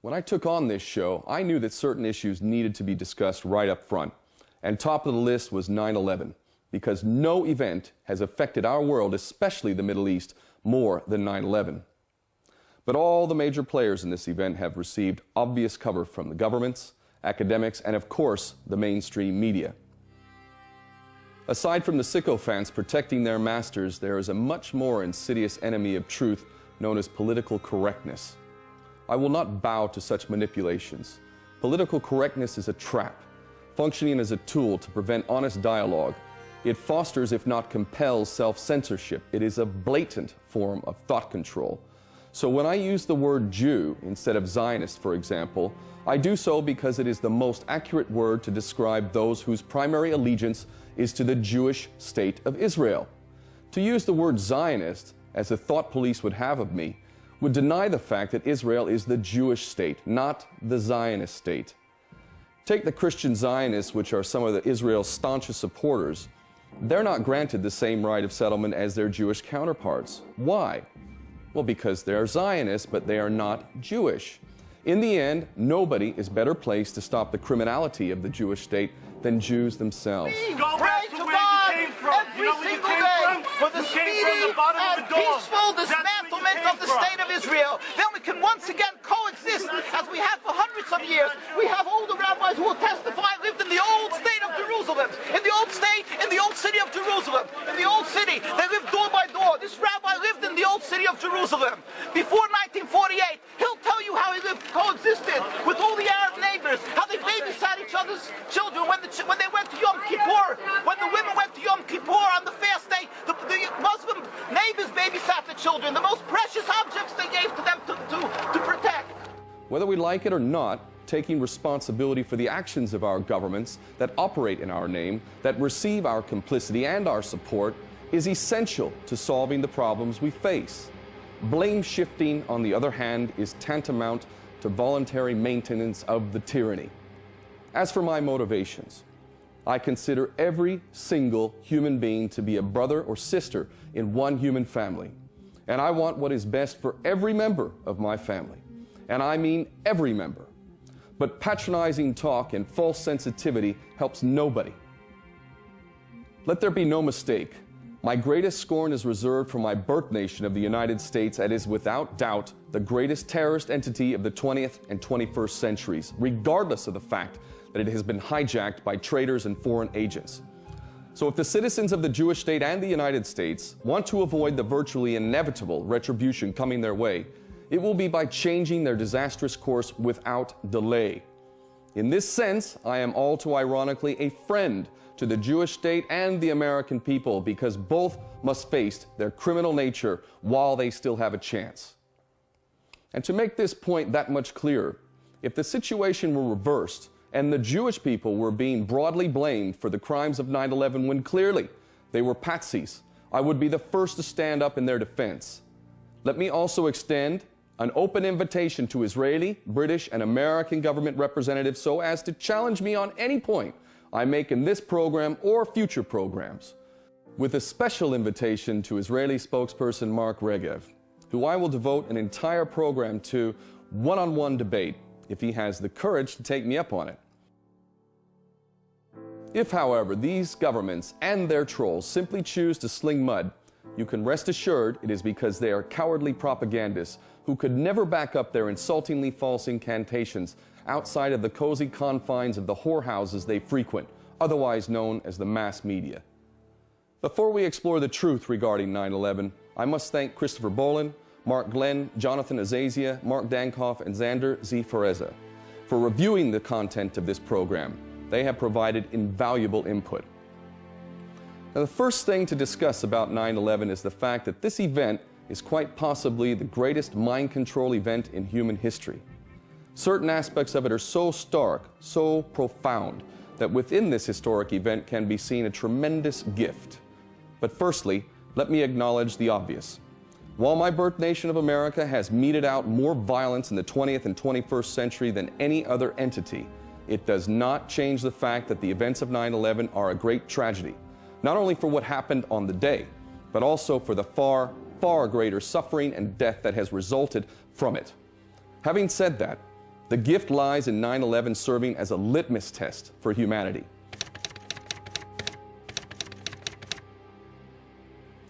When I took on this show, I knew that certain issues needed to be discussed right up front. And top of the list was 9/11, because no event has affected our world, especially the Middle East, more than 9/11. But all the major players in this event have received obvious cover from the governments, academics, and of course, the mainstream media. Aside from the sycophants protecting their masters, there is a much more insidious enemy of truth known as political correctness. I will not bow to such manipulations. Political correctness is a trap, functioning as a tool to prevent honest dialogue. It fosters, if not compels, self-censorship. It is a blatant form of thought control. So when I use the word Jew instead of Zionist, for example, I do so because it is the most accurate word to describe those whose primary allegiance is to the Jewish state of Israel. To use the word Zionist, as the thought police would have of me, would deny the fact that Israel is the Jewish state, not the Zionist state. Take the Christian Zionists, which are some of Israel's staunchest supporters. They're not granted the same right of settlement as their Jewish counterparts. Why? Well, because they're Zionists, but they are not Jewish. In the end, nobody is better placed to stop the criminality of the Jewish state than Jews themselves. Go back to where you came from. You know where you came from? For the speedy and peaceful dismantlement of the state of Israel. Then we can once again coexist as we have for hundreds of years. We have older rabbis who will testify lived in the old state of Jerusalem. In the old state, in the old city of Jerusalem. In the old city, they lived door by door. This rabbi lived in the old city of Jerusalem. Before 1948, he'll tell you how he lived, coexisted with all the Arab neighbors, how they babysat each other's children when they went to Yom Kippur, when the women went to Yom Kippur on the fast day, the Muslim neighbors babysat the children, the most precious objects they gave to them to protect. Whether we like it or not, taking responsibility for the actions of our governments that operate in our name, that receive our complicity and our support, is essential to solving the problems we face. Blame shifting, on the other hand, is tantamount to voluntary maintenance of the tyranny. As for my motivations, I consider every single human being to be a brother or sister in one human family. And I want what is best for every member of my family. And I mean every member. But patronizing talk and false sensitivity helps nobody. Let there be no mistake. My greatest scorn is reserved for my birth nation of the United States, that is without doubt the greatest terrorist entity of the 20th and 21st centuries, regardless of the fact that it has been hijacked by traitors and foreign agents. So if the citizens of the Jewish state and the United States want to avoid the virtually inevitable retribution coming their way, it will be by changing their disastrous course without delay. In this sense, I am all too ironically a friend to the Jewish state and the American people, because both must face their criminal nature while they still have a chance. And to make this point that much clearer, if the situation were reversed and the Jewish people were being broadly blamed for the crimes of 9/11 when clearly they were patsies, I would be the first to stand up in their defense. Let me also extend an open invitation to Israeli, British, and American government representatives so as to challenge me on any point I make in this program or future programs, with a special invitation to Israeli spokesperson Mark Regev, who I will devote an entire program to one-on-one debate if he has the courage to take me up on it. If, however, these governments and their trolls simply choose to sling mud, you can rest assured it is because they are cowardly propagandists who could never back up their insultingly false incantations outside of the cozy confines of the whorehouses they frequent, otherwise known as the mass media. Before we explore the truth regarding 9/11, I must thank Christopher Bolin, Mark Glenn, Jonathan Azaziah, Mark Dankoff, and Xander Z. Fereza for reviewing the content of this program. They have provided invaluable input. Now, the first thing to discuss about 9/11 is the fact that this event is quite possibly the greatest mind control event in human history. Certain aspects of it are so stark, so profound, that within this historic event can be seen a tremendous gift. But firstly, let me acknowledge the obvious. While my birth nation of America has meted out more violence in the 20th and 21st century than any other entity, it does not change the fact that the events of 9/11 are a great tragedy, not only for what happened on the day, but also for the far, far greater suffering and death that has resulted from it. Having said that, The gift lies in 9/11 serving as a litmus test for humanity.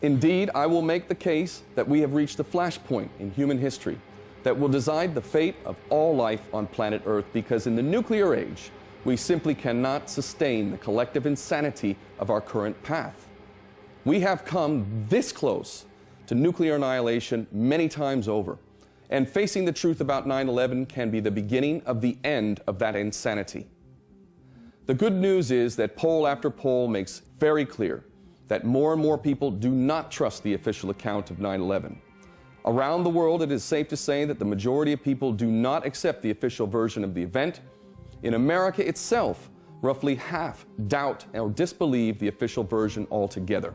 Indeed, I will make the case that we have reached a flashpoint in human history that will decide the fate of all life on planet Earth, because in the nuclear age, we simply cannot sustain the collective insanity of our current path. We have come this close to nuclear annihilation many times over, and facing the truth about 9/11 can be the beginning of the end of that insanity. The good news is that poll after poll makes very clear that more and more people do not trust the official account of 9/11. Around the world, it is safe to say that the majority of people do not accept the official version of the event. In America itself, roughly half doubt or disbelieve the official version altogether.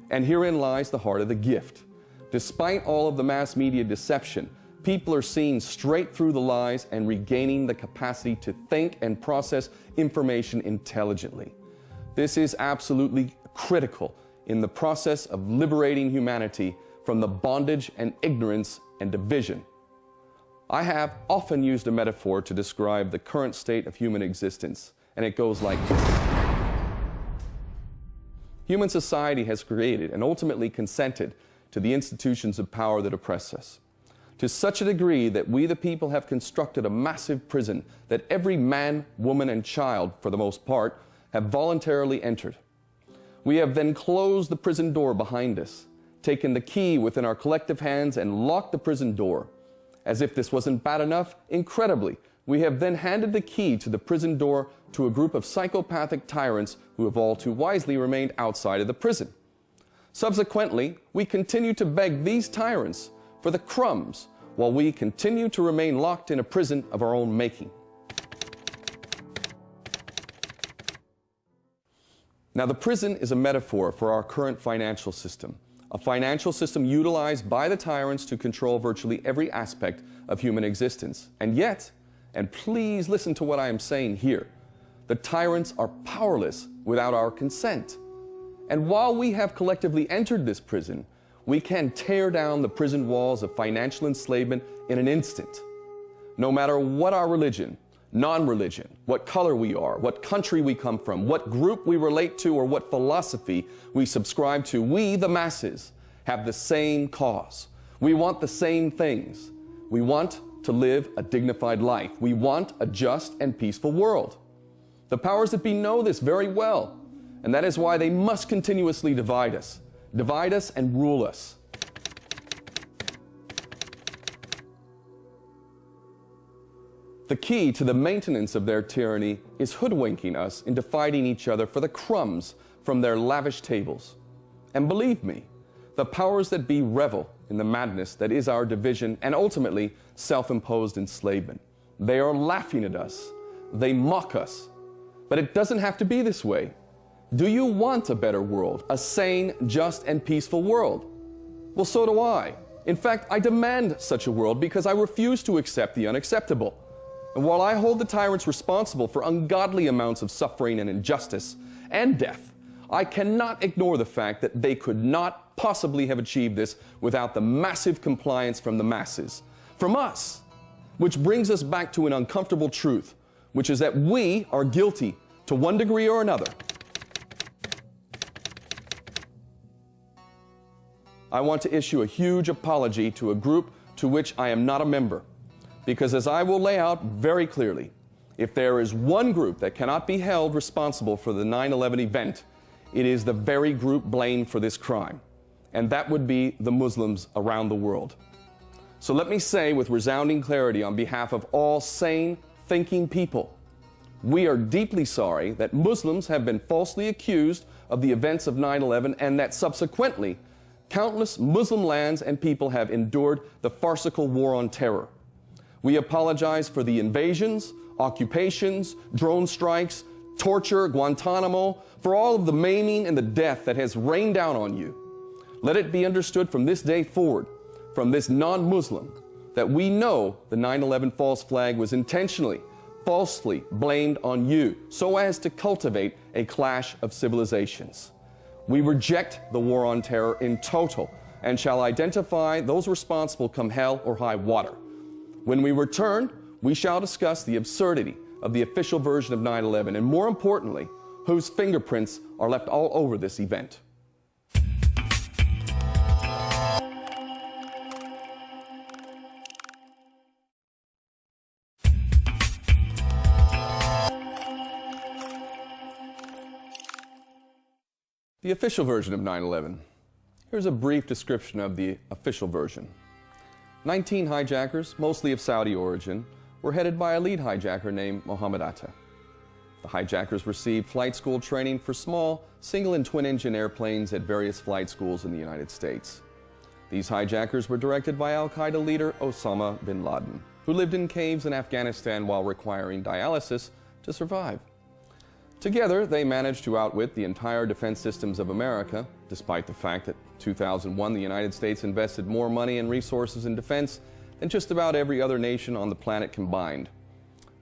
And herein lies the heart of the gift. Despite all of the mass media deception, people are seeing straight through the lies and regaining the capacity to think and process information intelligently. This is absolutely critical in the process of liberating humanity from the bondage and ignorance and division. I have often used a metaphor to describe the current state of human existence, and it goes like this. Human society has created and ultimately consented to the institutions of power that oppress us, to such a degree that we the people have constructed a massive prison that every man, woman, and child, for the most part, have voluntarily entered. We have then closed the prison door behind us, taken the key within our collective hands and locked the prison door. As if this wasn't bad enough, incredibly, we have then handed the key to the prison door to a group of psychopathic tyrants who have all too wisely remained outside of the prison. Subsequently, we continue to beg these tyrants for the crumbs while we continue to remain locked in a prison of our own making. Now, the prison is a metaphor for our current financial system, a financial system utilized by the tyrants to control virtually every aspect of human existence. And yet, and please listen to what I am saying here, the tyrants are powerless without our consent. And while we have collectively entered this prison, we can tear down the prison walls of financial enslavement in an instant. No matter what our religion, non-religion, what color we are, what country we come from, what group we relate to, or what philosophy we subscribe to, we, the masses, have the same cause. We want the same things. We want to live a dignified life. We want a just and peaceful world. The powers that be know this very well, and that is why they must continuously divide us and rule us. The key to the maintenance of their tyranny is hoodwinking us into fighting each other for the crumbs from their lavish tables. And believe me, the powers that be revel in the madness that is our division and ultimately self-imposed enslavement. They are laughing at us. They mock us. But it doesn't have to be this way. Do you want a better world, a sane, just, and peaceful world? Well, so do I. In fact, I demand such a world because I refuse to accept the unacceptable. And while I hold the tyrants responsible for ungodly amounts of suffering and injustice and death, I cannot ignore the fact that they could not possibly have achieved this without the massive compliance from the masses, from us. Which brings us back to an uncomfortable truth, which is that we are guilty to one degree or another. I want to issue a huge apology to a group to which I am not a member. Because as I will lay out very clearly, if there is one group that cannot be held responsible for the 9/11 event, it is the very group blamed for this crime. And that would be the Muslims around the world. So let me say with resounding clarity on behalf of all sane, thinking people, we are deeply sorry that Muslims have been falsely accused of the events of 9/11 and that subsequently, countless Muslim lands and people have endured the farcical war on terror. We apologize for the invasions, occupations, drone strikes, torture, Guantanamo, for all of the maiming and the death that has rained down on you. Let it be understood from this day forward, from this non-Muslim, that we know the 9/11 false flag was intentionally, falsely blamed on you so as to cultivate a clash of civilizations. We reject the war on terror in total and shall identify those responsible come hell or high water. When we return, we shall discuss the absurdity of the official version of 9/11 and, more importantly, whose fingerprints are left all over this event. The official version of 9/11. Here's a brief description of the official version. 19 hijackers, mostly of Saudi origin, were headed by a lead hijacker named Mohammed Atta. The hijackers received flight school training for small, single and twin-engine airplanes at various flight schools in the United States. These hijackers were directed by al-Qaeda leader Osama bin Laden, who lived in caves in Afghanistan while requiring dialysis to survive. Together, they managed to outwit the entire defense systems of America, despite the fact that in 2001 the United States invested more money and resources in defense than just about every other nation on the planet combined.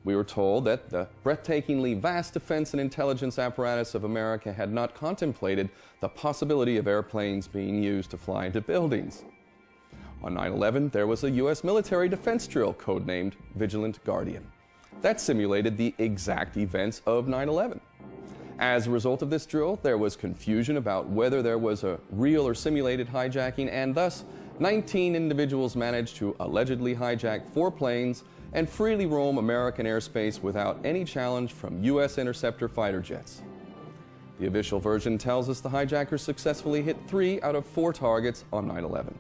We were told that the breathtakingly vast defense and intelligence apparatus of America had not contemplated the possibility of airplanes being used to fly into buildings. On 9/11, there was a U.S. military defense drill codenamed Vigilant Guardian that simulated the exact events of 9/11. As a result of this drill, there was confusion about whether there was a real or simulated hijacking, and thus 19 individuals managed to allegedly hijack 4 planes and freely roam American airspace without any challenge from U.S. interceptor fighter jets. The official version tells us the hijackers successfully hit 3 out of 4 targets on 9/11,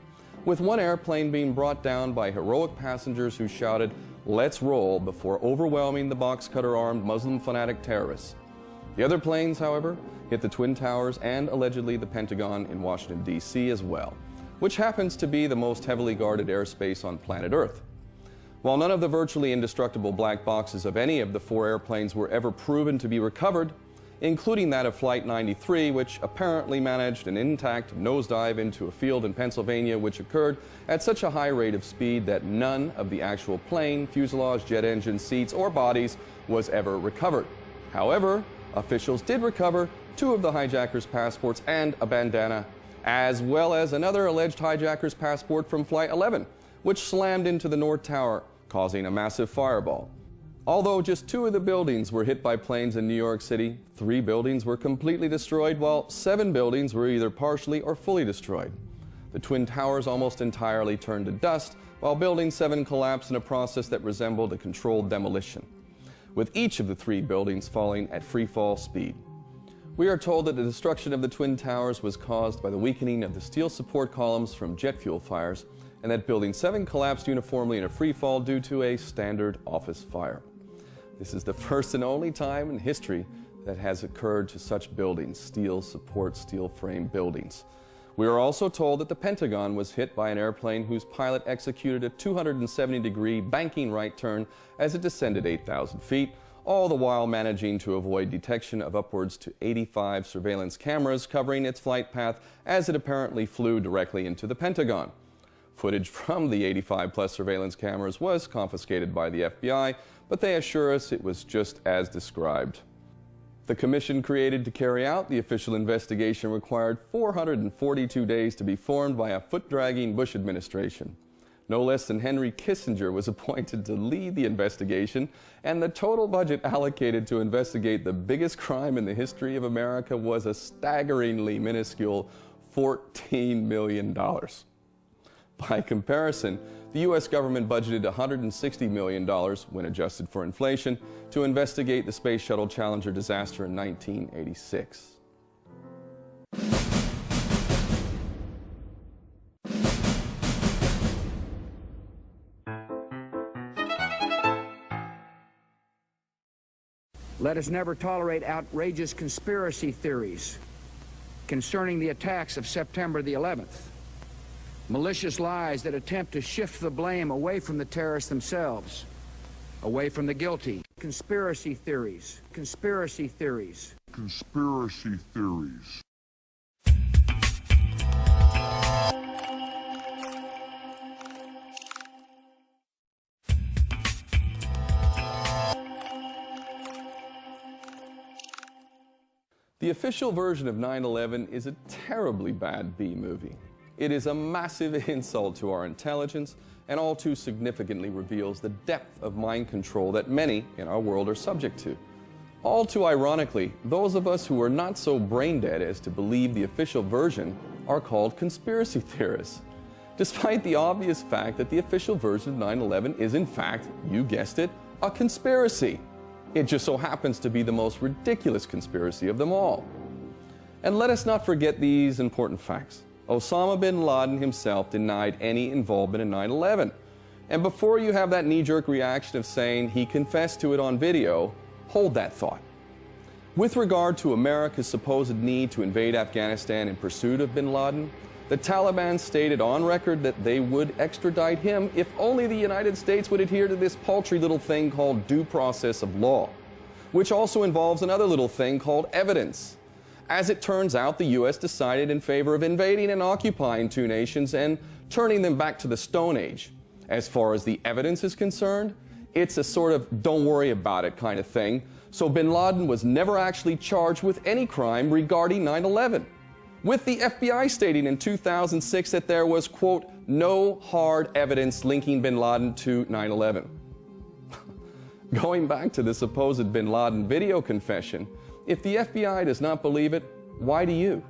with one airplane being brought down by heroic passengers who shouted, "Let's roll," before overwhelming the box cutter-armed Muslim fanatic terrorists. The other planes, however, hit the Twin Towers and allegedly the Pentagon in Washington, D.C. as well, which happens to be the most heavily guarded airspace on planet Earth. While none of the virtually indestructible black boxes of any of the 4 airplanes were ever proven to be recovered, including that of Flight 93, which apparently managed an intact nosedive into a field in Pennsylvania, which occurred at such a high rate of speed that none of the actual plane, fuselage, jet engine, seats, or bodies was ever recovered. However, officials did recover 2 of the hijackers' passports and a bandana, as well as another alleged hijacker's passport from Flight 11, which slammed into the North Tower, causing a massive fireball. Although just 2 of the buildings were hit by planes in New York City, 3 buildings were completely destroyed, while 7 buildings were either partially or fully destroyed. The Twin Towers almost entirely turned to dust, while Building 7 collapsed in a process that resembled a controlled demolition, with each of the 3 buildings falling at free fall speed. We are told that the destruction of the Twin Towers was caused by the weakening of the steel support columns from jet fuel fires, and that Building 7 collapsed uniformly in a free fall due to a standard office fire. This is the first and only time in history that has occurred to such buildings, steel support, steel frame buildings. We are also told that the Pentagon was hit by an airplane whose pilot executed a 270-degree banking right turn as it descended 8,000 feet, all the while managing to avoid detection of upwards to 85 surveillance cameras covering its flight path as it apparently flew directly into the Pentagon. Footage from the 85-plus surveillance cameras was confiscated by the FBI, but they assure us it was just as described. The commission created to carry out the official investigation required 442 days to be formed by a foot-dragging Bush administration. No less than Henry Kissinger was appointed to lead the investigation, and the total budget allocated to investigate the biggest crime in the history of America was a staggeringly minuscule $14 million. By comparison, the U.S. government budgeted $160 million, when adjusted for inflation, to investigate the Space Shuttle Challenger disaster in 1986. Let us never tolerate outrageous conspiracy theories concerning the attacks of September the 11th. Malicious lies that attempt to shift the blame away from the terrorists themselves, away from the guilty. Conspiracy theories, conspiracy theories. Conspiracy theories. The official version of 9/11 is a terribly bad B-movie. It is a massive insult to our intelligence and all too significantly reveals the depth of mind control that many in our world are subject to. All too ironically, those of us who are not so brain dead as to believe the official version are called conspiracy theorists, despite the obvious fact that the official version of 9/11 is in fact, you guessed it, a conspiracy. It just so happens to be the most ridiculous conspiracy of them all. And let us not forget these important facts. Osama bin Laden himself denied any involvement in 9/11. And before you have that knee-jerk reaction of saying he confessed to it on video, hold that thought. With regard to America's supposed need to invade Afghanistan in pursuit of bin Laden, the Taliban stated on record that they would extradite him if only the United States would adhere to this paltry little thing called due process of law, which also involves another little thing called evidence. As it turns out, the U.S. decided in favor of invading and occupying two nations and turning them back to the Stone Age. As far as the evidence is concerned, it's a sort of don't worry about it kind of thing, so bin Laden was never actually charged with any crime regarding 9/11, with the FBI stating in 2006 that there was, quote, no hard evidence linking bin Laden to 9/11. Going back to the supposed bin Laden video confession, if the FBI does not believe it, why do you?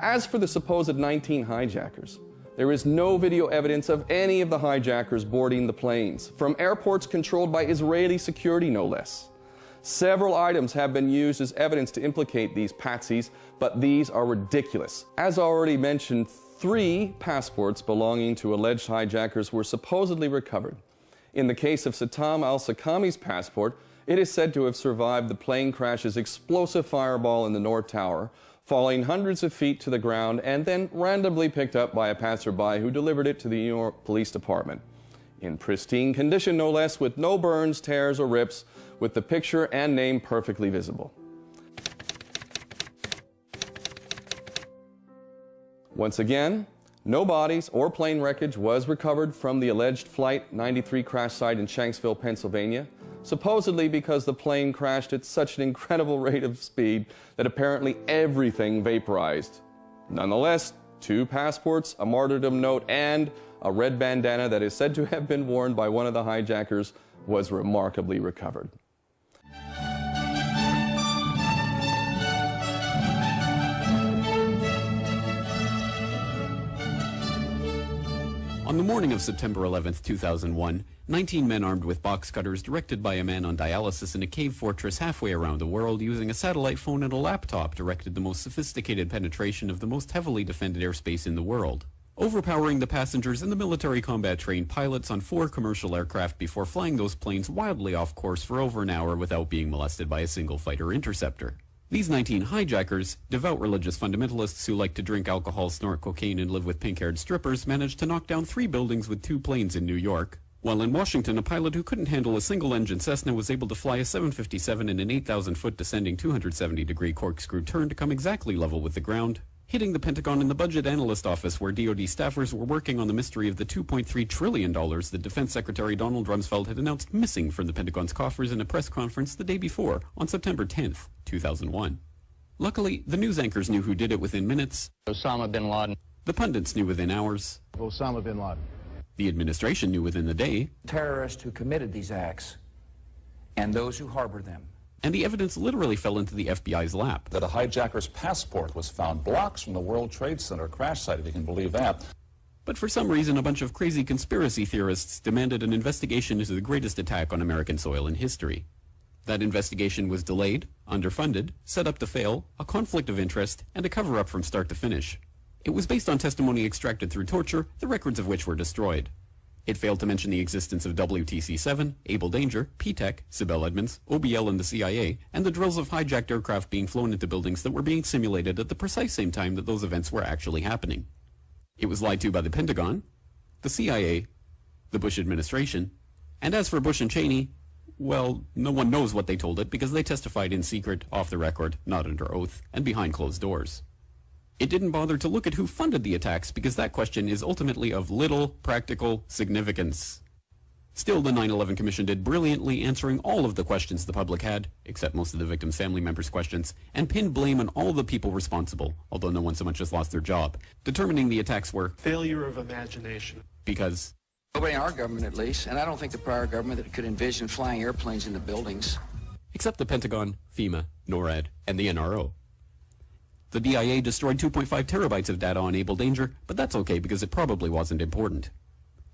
As for the supposed 19 hijackers, there is no video evidence of any of the hijackers boarding the planes, from airports controlled by Israeli security no less. Several items have been used as evidence to implicate these patsies, but these are ridiculous. As already mentioned, 3 passports belonging to alleged hijackers were supposedly recovered. In the case of Satam al-Sakami's passport, it is said to have survived the plane crash's explosive fireball in the North Tower, falling hundreds of feet to the ground and then randomly picked up by a passerby who delivered it to the New York Police Department. In pristine condition, no less, with no burns, tears, or rips, with the picture and name perfectly visible. Once again, no bodies or plane wreckage was recovered from the alleged Flight 93 crash site in Shanksville, Pennsylvania, supposedly because the plane crashed at such an incredible rate of speed that apparently everything vaporized. Nonetheless, 2 passports, a martyrdom note, and a red bandana that is said to have been worn by one of the hijackers was remarkably recovered. On the morning of September 11, 2001, 19 men armed with box cutters, directed by a man on dialysis in a cave fortress halfway around the world using a satellite phone and a laptop, directed the most sophisticated penetration of the most heavily defended airspace in the world, overpowering the passengers and the military combat-trained pilots on 4 commercial aircraft before flying those planes wildly off course for over an hour without being molested by a single fighter interceptor. These 19 hijackers, devout religious fundamentalists who like to drink alcohol, snort cocaine, and live with pink-haired strippers, managed to knock down 3 buildings with 2 planes in New York, while in Washington, a pilot who couldn't handle a single-engine Cessna was able to fly a 757 in an 8,000-foot descending 270-degree corkscrew turn to come exactly level with the ground, hitting the Pentagon and the Budget Analyst Office, where DoD staffers were working on the mystery of the $2.3 trillion that Defense Secretary Donald Rumsfeld had announced missing from the Pentagon's coffers in a press conference the day before, on September 10th, 2001. Luckily, the news anchors knew who did it within minutes. Osama bin Laden. The pundits knew within hours. Osama bin Laden. The administration knew within the day. Terrorists who committed these acts and those who harbor them. And the evidence literally fell into the FBI's lap. That a hijacker's passport was found blocks from the World Trade Center crash site, if you can believe that. But for some reason, a bunch of crazy conspiracy theorists demanded an investigation into the greatest attack on American soil in history. That investigation was delayed, underfunded, set up to fail, a conflict of interest, and a cover-up from start to finish. It was based on testimony extracted through torture, the records of which were destroyed. It failed to mention the existence of WTC-7, Able Danger, P-TECH, Sibel Edmonds, OBL and the CIA, and the drills of hijacked aircraft being flown into buildings that were being simulated at the precise same time that those events were actually happening. It was lied to by the Pentagon, the CIA, the Bush administration, and as for Bush and Cheney, well, no one knows what they told it because they testified in secret, off the record, not under oath, and behind closed doors. It didn't bother to look at who funded the attacks because that question is ultimately of little practical significance. Still, the 9/11 Commission did brilliantly, answering all of the questions the public had, except most of the victims' family members' questions, and pinned blame on all the people responsible, although no one so much as lost their job, determining the attacks were failure of imagination. Because Nobody in our government, at least, and I don't think the prior government that could envision flying airplanes into buildings. Except the Pentagon, FEMA, NORAD, and the NRO. The DIA destroyed 2.5 terabytes of data on Able Danger, but that's okay because it probably wasn't important.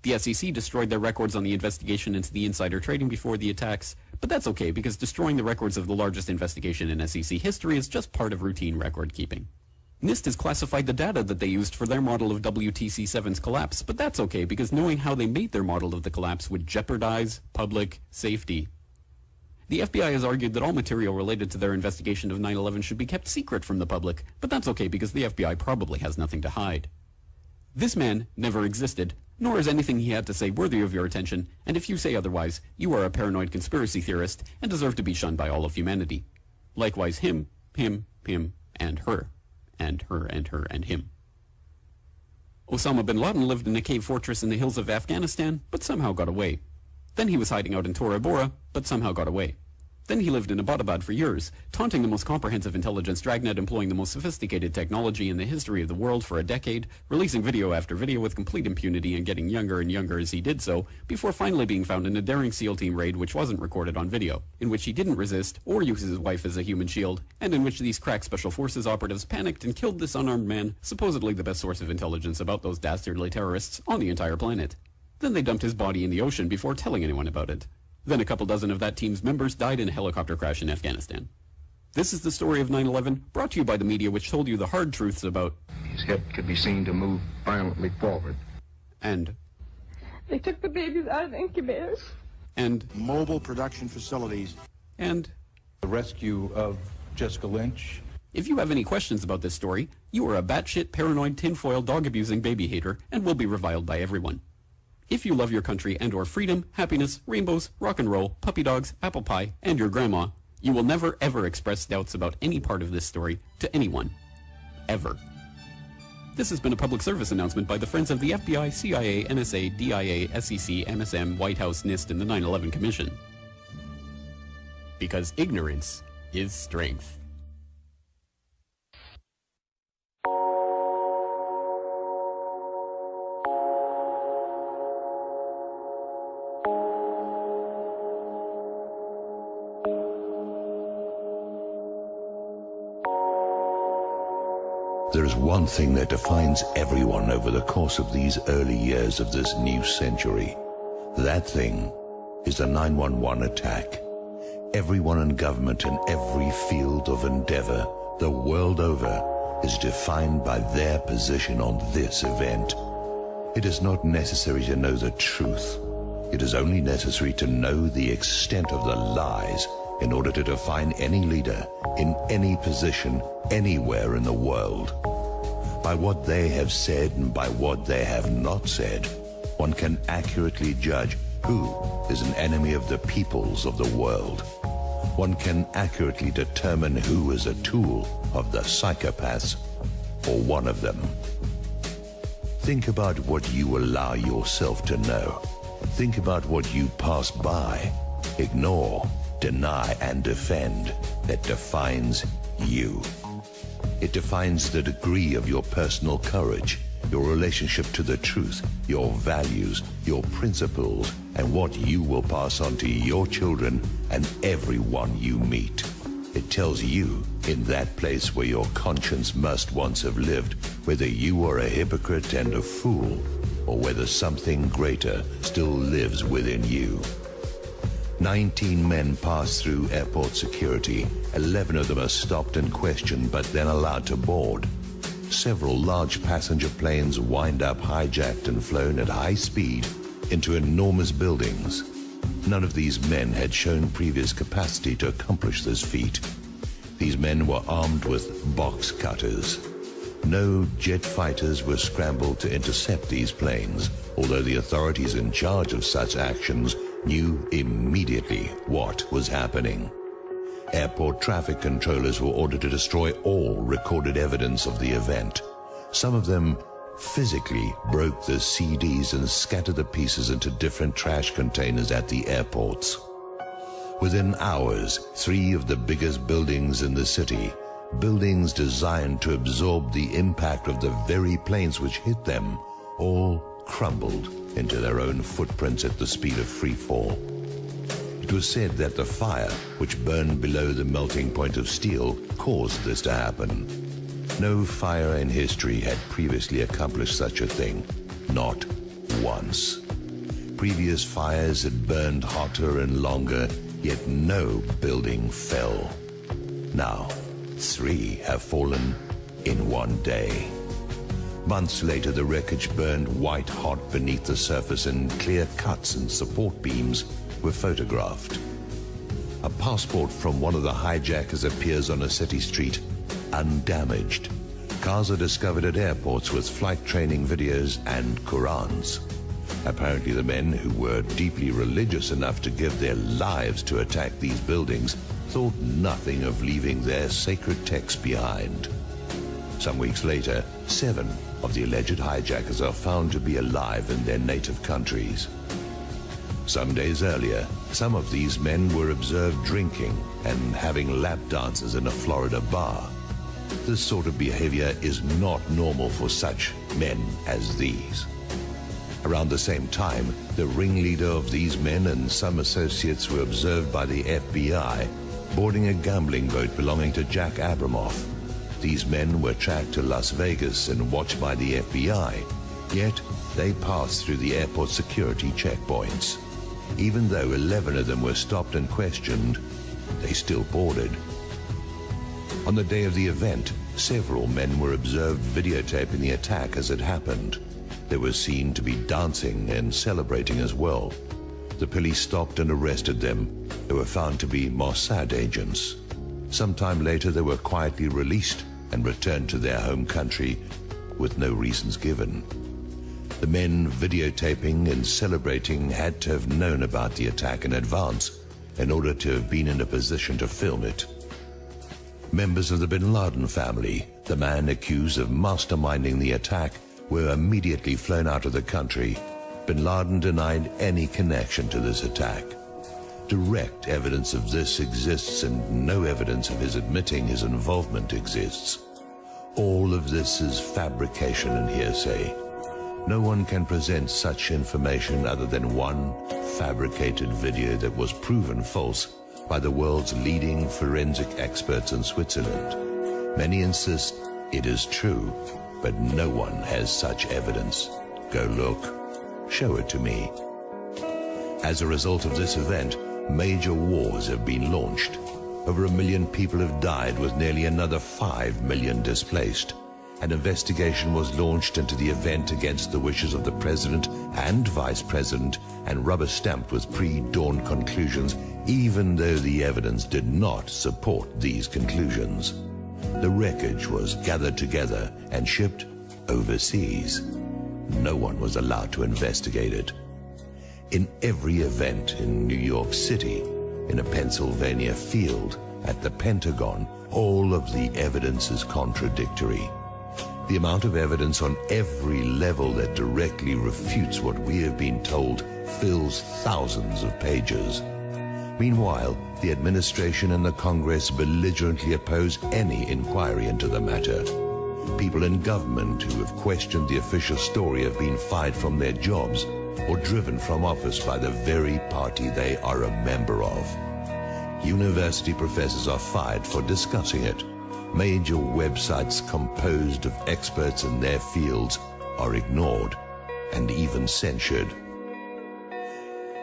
The SEC destroyed their records on the investigation into the insider trading before the attacks, but that's okay because destroying the records of the largest investigation in SEC history is just part of routine record keeping. NIST has classified the data that they used for their model of WTC-7's collapse, but that's okay because knowing how they made their model of the collapse would jeopardize public safety. The FBI has argued that all material related to their investigation of 9/11 should be kept secret from the public, but that's okay because the FBI probably has nothing to hide. This man never existed, nor is anything he had to say worthy of your attention, and if you say otherwise, you are a paranoid conspiracy theorist and deserve to be shunned by all of humanity. Likewise him, and her. And her, and her, and him. Osama bin Laden lived in a cave fortress in the hills of Afghanistan, but somehow got away. Then he was hiding out in Tora Bora, but somehow got away. Then he lived in Abbottabad for years, taunting the most comprehensive intelligence dragnet employing the most sophisticated technology in the history of the world for a decade, releasing video after video with complete impunity and getting younger and younger as he did so, before finally being found in a daring SEAL team raid which wasn't recorded on video, in which he didn't resist or use his wife as a human shield, and in which these crack special forces operatives panicked and killed this unarmed man, supposedly the best source of intelligence about those dastardly terrorists on the entire planet. Then they dumped his body in the ocean before telling anyone about it. Then a couple dozen of that team's members died in a helicopter crash in Afghanistan. This is the story of 9/11, brought to you by the media which told you the hard truths about... His head could be seen to move violently forward. And... They took the babies out of the incubators. And... Mobile production facilities. And... The rescue of Jessica Lynch. If you have any questions about this story, you are a batshit, paranoid, tinfoil, dog-abusing baby hater and will be reviled by everyone. If you love your country and or freedom, happiness, rainbows, rock and roll, puppy dogs, apple pie, and your grandma, you will never ever express doubts about any part of this story to anyone. Ever. This has been a public service announcement by the Friends of the FBI, CIA, NSA, DIA, SEC, MSM, White House, NIST, and the 9/11 Commission. Because ignorance is strength. There is one thing that defines everyone over the course of these early years of this new century. That thing is the 9/11 attack. Everyone in government in every field of endeavor, the world over, is defined by their position on this event. It is not necessary to know the truth. It is only necessary to know the extent of the lies in order to define any leader in any position anywhere in the world. By what they have said and by what they have not said, one can accurately judge who is an enemy of the peoples of the world. One can accurately determine who is a tool of the psychopaths or one of them. Think about what you allow yourself to know. Think about what you pass by, ignore, deny, and defend that defines you. It defines the degree of your personal courage, your relationship to the truth, your values, your principles, and what you will pass on to your children and everyone you meet. It tells you, in that place where your conscience must once have lived, whether you are a hypocrite and a fool, or whether something greater still lives within you. 19 men passed through airport security. 11 of them are stopped and questioned, but then allowed to board. Several large passenger planes wind up hijacked and flown at high speed into enormous buildings. None of these men had shown previous capacity to accomplish this feat. These men were armed with box cutters. No jet fighters were scrambled to intercept these planes, although the authorities in charge of such actions knew immediately what was happening. Airport traffic controllers were ordered to destroy all recorded evidence of the event. Some of them physically broke the CDs and scattered the pieces into different trash containers at the airports. Within hours, 3 of the biggest buildings in the city, buildings designed to absorb the impact of the very planes which hit them, all crumbled into their own footprints at the speed of free fall. It was said that the fire, which burned below the melting point of steel, caused this to happen. No fire in history had previously accomplished such a thing, not once. Previous fires had burned hotter and longer, yet no building fell. Now, 3 have fallen in one day. Months later, the wreckage burned white hot beneath the surface, and clear cuts and support beams were photographed. A passport from one of the hijackers appears on a city street, undamaged. Cars are discovered at airports with flight training videos and Qurans. Apparently the men, who were deeply religious enough to give their lives to attack these buildings, thought nothing of leaving their sacred texts behind. Some weeks later, 7 of the alleged hijackers are found to be alive in their native countries. Some days earlier, some of these men were observed drinking and having lap dances in a Florida bar. This sort of behavior is not normal for such men as these. Around the same time, the ringleader of these men and some associates were observed by the FBI boarding a gambling boat belonging to Jack Abramoff. These men were tracked to Las Vegas and watched by the FBI, yet they passed through the airport security checkpoints. Even though 11 of them were stopped and questioned, they still boarded. On the day of the event, several men were observed videotaping the attack as it happened. They were seen to be dancing and celebrating as well. The police stopped and arrested them. They were found to be Mossad agents. Sometime later, they were quietly released and returned to their home country with no reasons given. The men videotaping and celebrating had to have known about the attack in advance in order to have been in a position to film it. Members of the bin Laden family, the man accused of masterminding the attack, were immediately flown out of the country. Bin Laden denied any connection to this attack. Direct evidence of this exists, and no evidence of his admitting his involvement exists. All of this is fabrication and hearsay. No one can present such information other than one fabricated video that was proven false by the world's leading forensic experts in Switzerland. Many insist it is true, but no one has such evidence. Go look. Show it to me. As a result of this event, major wars have been launched. Over 1 million people have died, with nearly another 5 million displaced. An investigation was launched into the event against the wishes of the president and vice president, and rubber-stamped with pre-dawn conclusions, even though the evidence did not support these conclusions. The wreckage was gathered together and shipped overseas. No one was allowed to investigate it. In every event in New York City, in a Pennsylvania field, at the Pentagon, all of the evidence is contradictory. The amount of evidence on every level that directly refutes what we have been told fills thousands of pages. Meanwhile, the administration and the Congress belligerently oppose any inquiry into the matter. People in government who have questioned the official story have been fired from their jobs or driven from office by the very party they are a member of. University professors are fired for discussing it. Major websites composed of experts in their fields are ignored and even censured.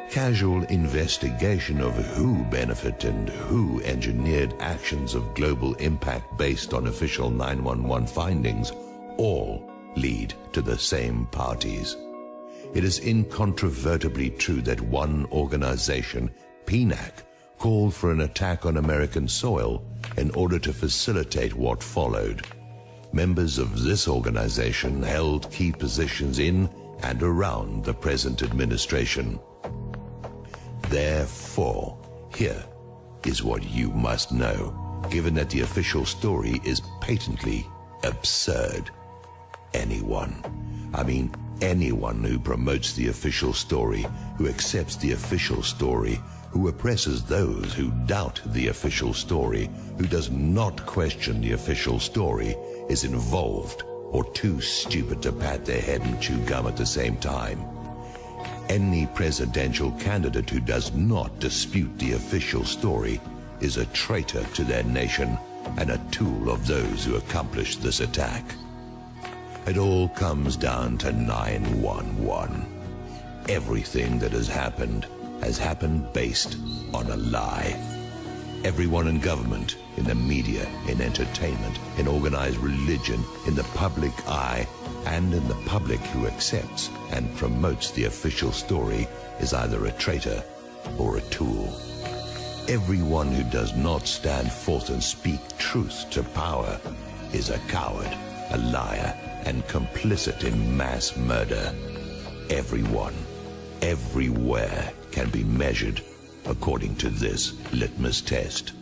Casual investigation of who benefited and who engineered actions of global impact based on official 911 findings all lead to the same parties. It is incontrovertibly true that one organization, PNAC, called for an attack on American soil in order to facilitate what followed. Members of this organization held key positions in and around the present administration. Therefore, here is what you must know, given that the official story is patently absurd. Anyone who promotes the official story, who accepts the official story, who oppresses those who doubt the official story, who does not question the official story, is involved or too stupid to pat their head and chew gum at the same time. Any presidential candidate who does not dispute the official story is a traitor to their nation and a tool of those who accomplished this attack. It all comes down to 9/11. Everything that has happened based on a lie. Everyone in government, in the media, in entertainment, in organized religion, in the public eye, and in the public who accepts and promotes the official story is either a traitor or a tool. Everyone who does not stand forth and speak truth to power is a coward, a liar, and complicit in mass murder. Everyone, everywhere can be measured according to this litmus test.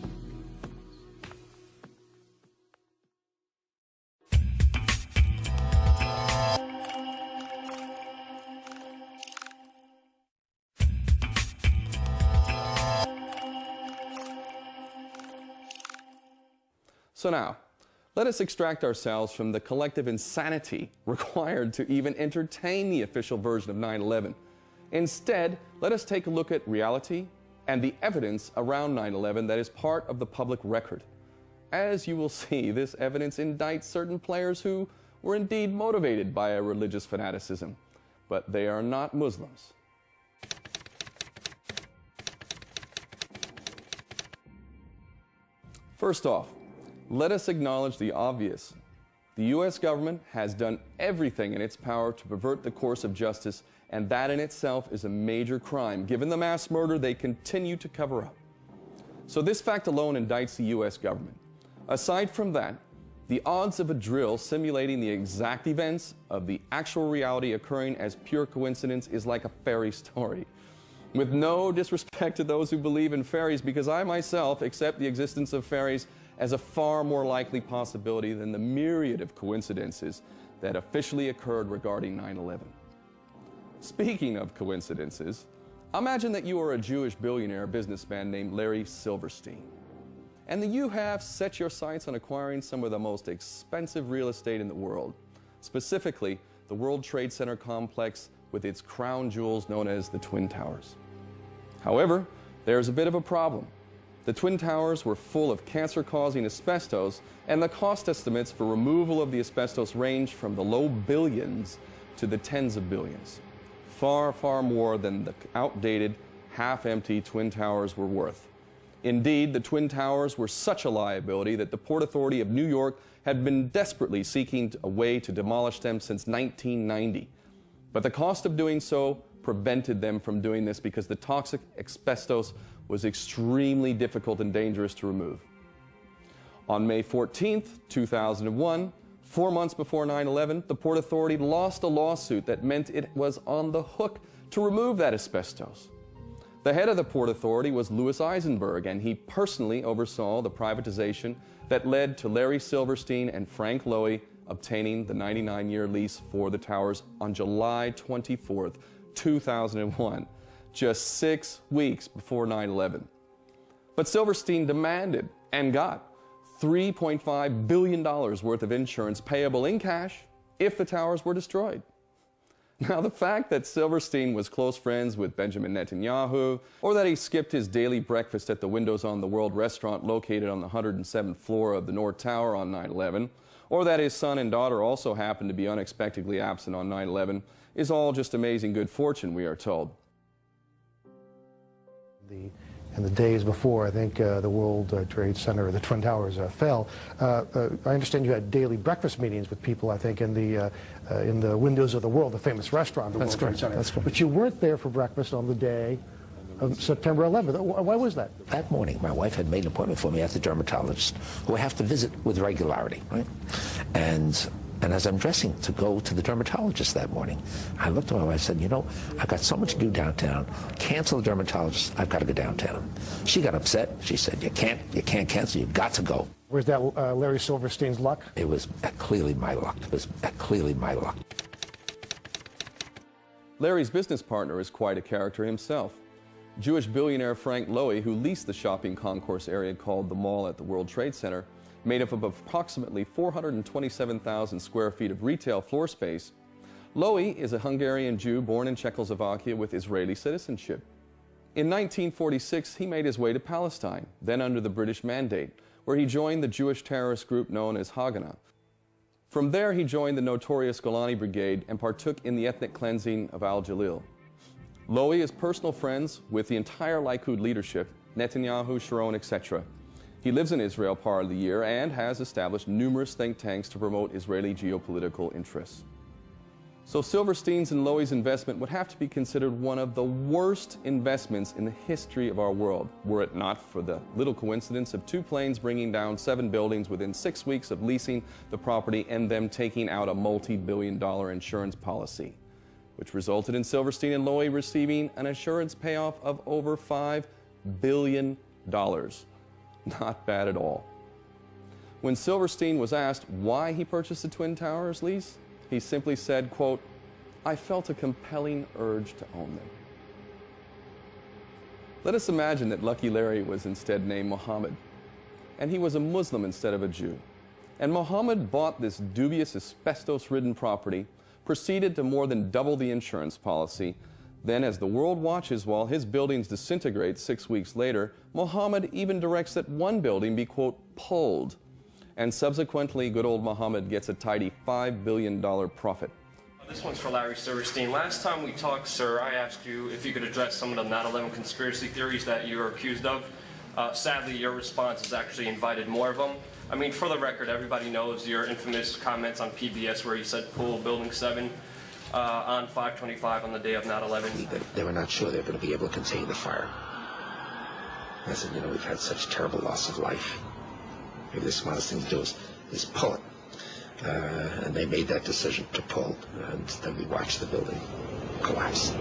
So now, let us extract ourselves from the collective insanity required to even entertain the official version of 9/11. Instead, let us take a look at reality and the evidence around 9/11 that is part of the public record. As you will see, this evidence indicts certain players who were indeed motivated by a religious fanaticism, but they are not Muslims. First off, let us acknowledge the obvious. The U.S. government has done everything in its power to pervert the course of justice, and that in itself is a major crime, given the mass murder they continue to cover up. So this fact alone indicts the U.S. government. Aside from that, the odds of a drill simulating the exact events of the actual reality occurring as pure coincidence is like a fairy story. With no disrespect to those who believe in fairies, because I myself accept the existence of fairies as a far more likely possibility than the myriad of coincidences that officially occurred regarding 9/11. Speaking of coincidences, imagine that you are a Jewish billionaire businessman named Larry Silverstein, and that you have set your sights on acquiring some of the most expensive real estate in the world, specifically the World Trade Center complex with its crown jewels known as the Twin Towers. However, there's a bit of a problem. The Twin Towers were full of cancer-causing asbestos, and the cost estimates for removal of the asbestos ranged from the low billions to the tens of billions. Far, far more than the outdated, half-empty Twin Towers were worth. Indeed, the Twin Towers were such a liability that the Port Authority of New York had been desperately seeking a way to demolish them since 1990. But the cost of doing so prevented them from doing this because the toxic asbestos was extremely difficult and dangerous to remove. On May 14th, 2001, 4 months before 9/11, the Port Authority lost a lawsuit that meant it was on the hook to remove that asbestos. The head of the Port Authority was Louis Eisenberg, and he personally oversaw the privatization that led to Larry Silverstein and Frank Lowy obtaining the 99-year lease for the towers on July 24th, 2001, just 6 weeks before 9/11. But Silverstein demanded and got $3.5 billion worth of insurance payable in cash if the towers were destroyed. Now, the fact that Silverstein was close friends with Benjamin Netanyahu, or that he skipped his daily breakfast at the Windows on the World restaurant located on the 107th floor of the North Tower on 9/11, or that his son and daughter also happened to be unexpectedly absent on 9/11, is all just amazing good fortune, we are told. In the days before, I think, the World Trade Center, or the Twin Towers, fell, I understand you had daily breakfast meetings with people, I think, in the Windows of the World, the famous restaurant, the World Trade Center. That's correct. But you weren't there for breakfast on the day of September 11th. Why was that? That morning, my wife had made an appointment for me at the dermatologist, who I have to visit with regularity, right? And as I'm dressing to go to the dermatologist that morning, I looked at my wife and said, you know, I've got so much to do downtown. Cancel the dermatologist. I've got to go downtown. She got upset. She said, you can't cancel. You've got to go. Was that Larry Silverstein's luck? It was clearly my luck. It was clearly my luck. Larry's business partner is quite a character himself. Jewish billionaire Frank Lowy, who leased the shopping concourse area called the Mall at the World Trade Center, made up of approximately 427,000 square feet of retail floor space, Lowy is a Hungarian Jew born in Czechoslovakia with Israeli citizenship. In 1946, he made his way to Palestine, then under the British Mandate, where he joined the Jewish terrorist group known as Haganah. From there, he joined the notorious Golani Brigade and partook in the ethnic cleansing of Al-Jalil. Lowy is personal friends with the entire Likud leadership, Netanyahu, Sharon, etc. He lives in Israel part of the year and has established numerous think tanks to promote Israeli geopolitical interests. So Silverstein's and Lowy's investment would have to be considered one of the worst investments in the history of our world, were it not for the little coincidence of 2 planes bringing down 7 buildings within 6 weeks of leasing the property and them taking out a multi-billion-dollar insurance policy, which resulted in Silverstein and Lowy receiving an insurance payoff of over $5 billion. Not bad at all. When Silverstein was asked why he purchased the Twin Towers lease, he simply said, quote, "I felt a compelling urge to own them." Let us imagine that Lucky Larry was instead named Mohammed, and he was a Muslim instead of a Jew. And Mohammed bought this dubious asbestos-ridden property, proceeded to more than double the insurance policy. Then, as the world watches while his buildings disintegrate 6 weeks later, Mohammed even directs that one building be, quote, pulled. And subsequently, good old Mohammed gets a tidy $5 billion profit. This one's for Larry Silverstein. Last time we talked, sir, I asked you if you could address some of the 9/11 conspiracy theories that you are accused of. Sadly, your response has actually invited more of them. I mean, for the record, everybody knows your infamous comments on PBS where you said pull Building 7 on 5/25 on the day of 9/11. They were not sure they were going to be able to contain the fire. I said, you know, we've had such terrible loss of life. Maybe the smartest thing to do is pull it. And they made that decision to pull, and then we watched the building collapse.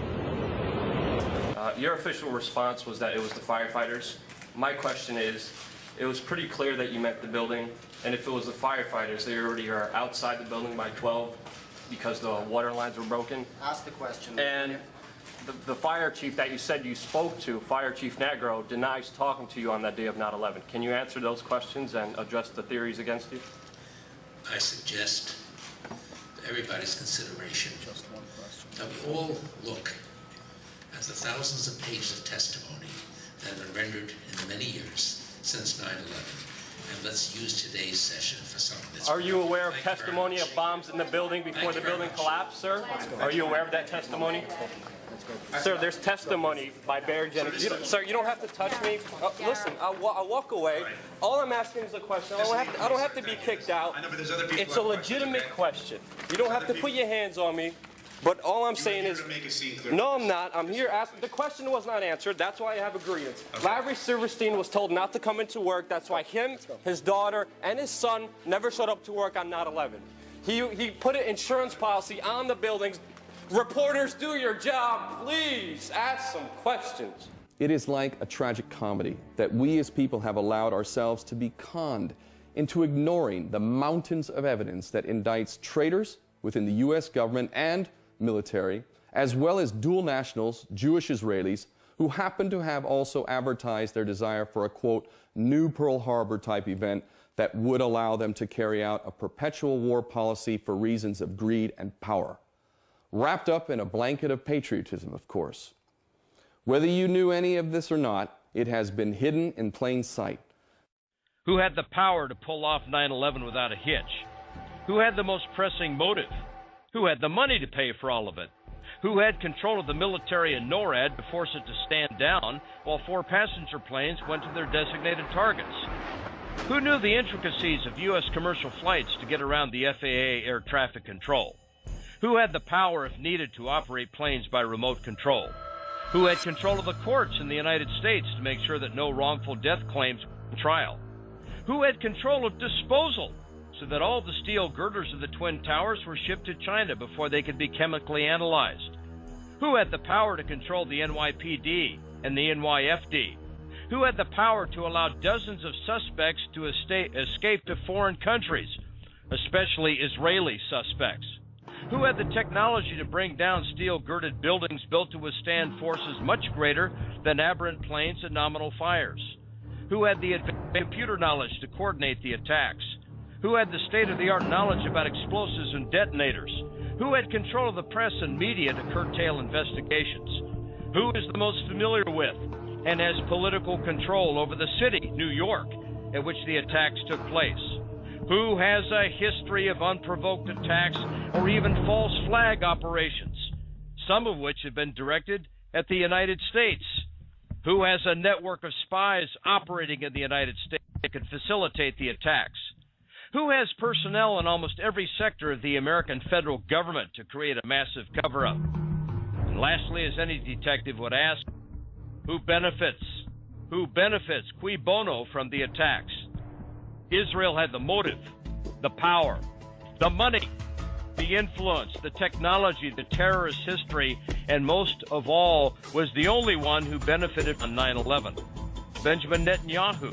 Your official response was that it was the firefighters. My question is, it was pretty clear that you meant the building, and if it was the firefighters, they already are outside the building by 12 because the water lines were broken. Ask the question. And the fire chief that you said you spoke to, Fire Chief Negro, denies talking to you on that day of 9/11. Can you answer those questions and address the theories against you? I suggest to everybody's consideration that we all look at the thousands of pages of testimony that have been rendered in the many years since 9/11, and let's use today's session for something that's... Are you aware of testimony of bombs in the building before the building collapsed, sir? Are you aware of that testimony? Sir, there's testimony by Barry Jennings. Sir, you don't have to touch me. Listen, I'll walk away. All I'm asking is a question. I don't have to be kicked out. It's a legitimate question. You don't have to put your hands on me. But all I'm saying is, no, I'm not. I'm here asking. The question was not answered. That's why I have a grievance. Larry Silverstein was told not to come into work. That's why him, his daughter, and his son never showed up to work on 9/11. He put an insurance policy on the buildings. Reporters, do your job. Please ask some questions. It is like a tragic comedy that we as people have allowed ourselves to be conned into ignoring the mountains of evidence that indicts traitors within the U.S. government and military, as well as dual nationals, Jewish Israelis, who happen to have also advertised their desire for a, quote, new Pearl Harbor type event that would allow them to carry out a perpetual war policy for reasons of greed and power. Wrapped up in a blanket of patriotism, of course. Whether you knew any of this or not, it has been hidden in plain sight. Who had the power to pull off 9/11 without a hitch? Who had the most pressing motive? Who had the money to pay for all of it? Who had control of the military and NORAD to force it to stand down while 4 passenger planes went to their designated targets? Who knew the intricacies of U.S. commercial flights to get around the FAA air traffic control? Who had the power, if needed, to operate planes by remote control? Who had control of the courts in the United States to make sure that no wrongful death claims were on trial? Who had control of disposal so that all the steel girders of the Twin Towers were shipped to China before they could be chemically analyzed? Who had the power to control the NYPD and the NYFD? Who had the power to allow dozens of suspects to escape to foreign countries, especially Israeli suspects? Who had the technology to bring down steel-girded buildings built to withstand forces much greater than aberrant planes and nominal fires? Who had the advanced computer knowledge to coordinate the attacks? Who had the state-of-the-art knowledge about explosives and detonators? Who had control of the press and media to curtail investigations? Who is the most familiar with and has political control over the city, New York, at which the attacks took place? Who has a history of unprovoked attacks or even false flag operations, some of which have been directed at the United States? Who has a network of spies operating in the United States that could facilitate the attacks? Who has personnel in almost every sector of the American federal government to create a massive cover-up? And lastly, as any detective would ask, who benefits? Who benefits, cui bono, from the attacks? Israel had the motive, the power, the money, the influence, the technology, the terrorist history, and most of all, was the only one who benefited from 9/11. Benjamin Netanyahu,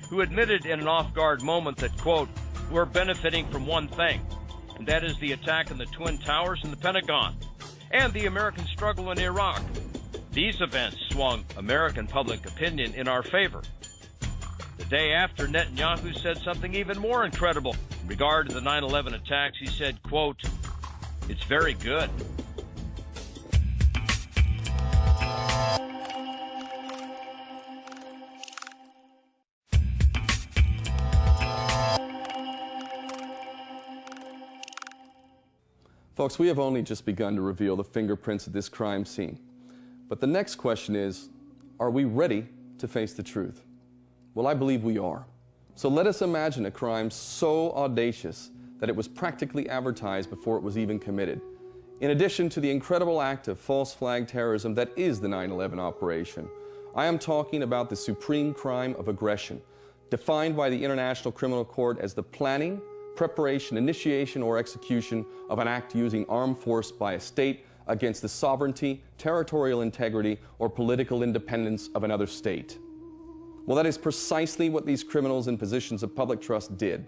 who admitted in an off-guard moment that, quote, "We're benefiting from one thing, and that is the attack on the Twin Towers and the Pentagon, and the American struggle in Iraq. These events swung American public opinion in our favor." The day after, Netanyahu said something even more incredible. In regard to the 9/11 attacks, he said, quote, "It's very good." Folks, we have only just begun to reveal the fingerprints of this crime scene. But the next question is, are we ready to face the truth? Well, I believe we are. So let us imagine a crime so audacious that it was practically advertised before it was even committed. In addition to the incredible act of false flag terrorism that is the 9/11 operation, I am talking about the supreme crime of aggression, defined by the International Criminal Court as the planning, preparation, initiation, or execution of an act using armed force by a state against the sovereignty, territorial integrity, or political independence of another state. Well, that is precisely what these criminals in positions of public trust did.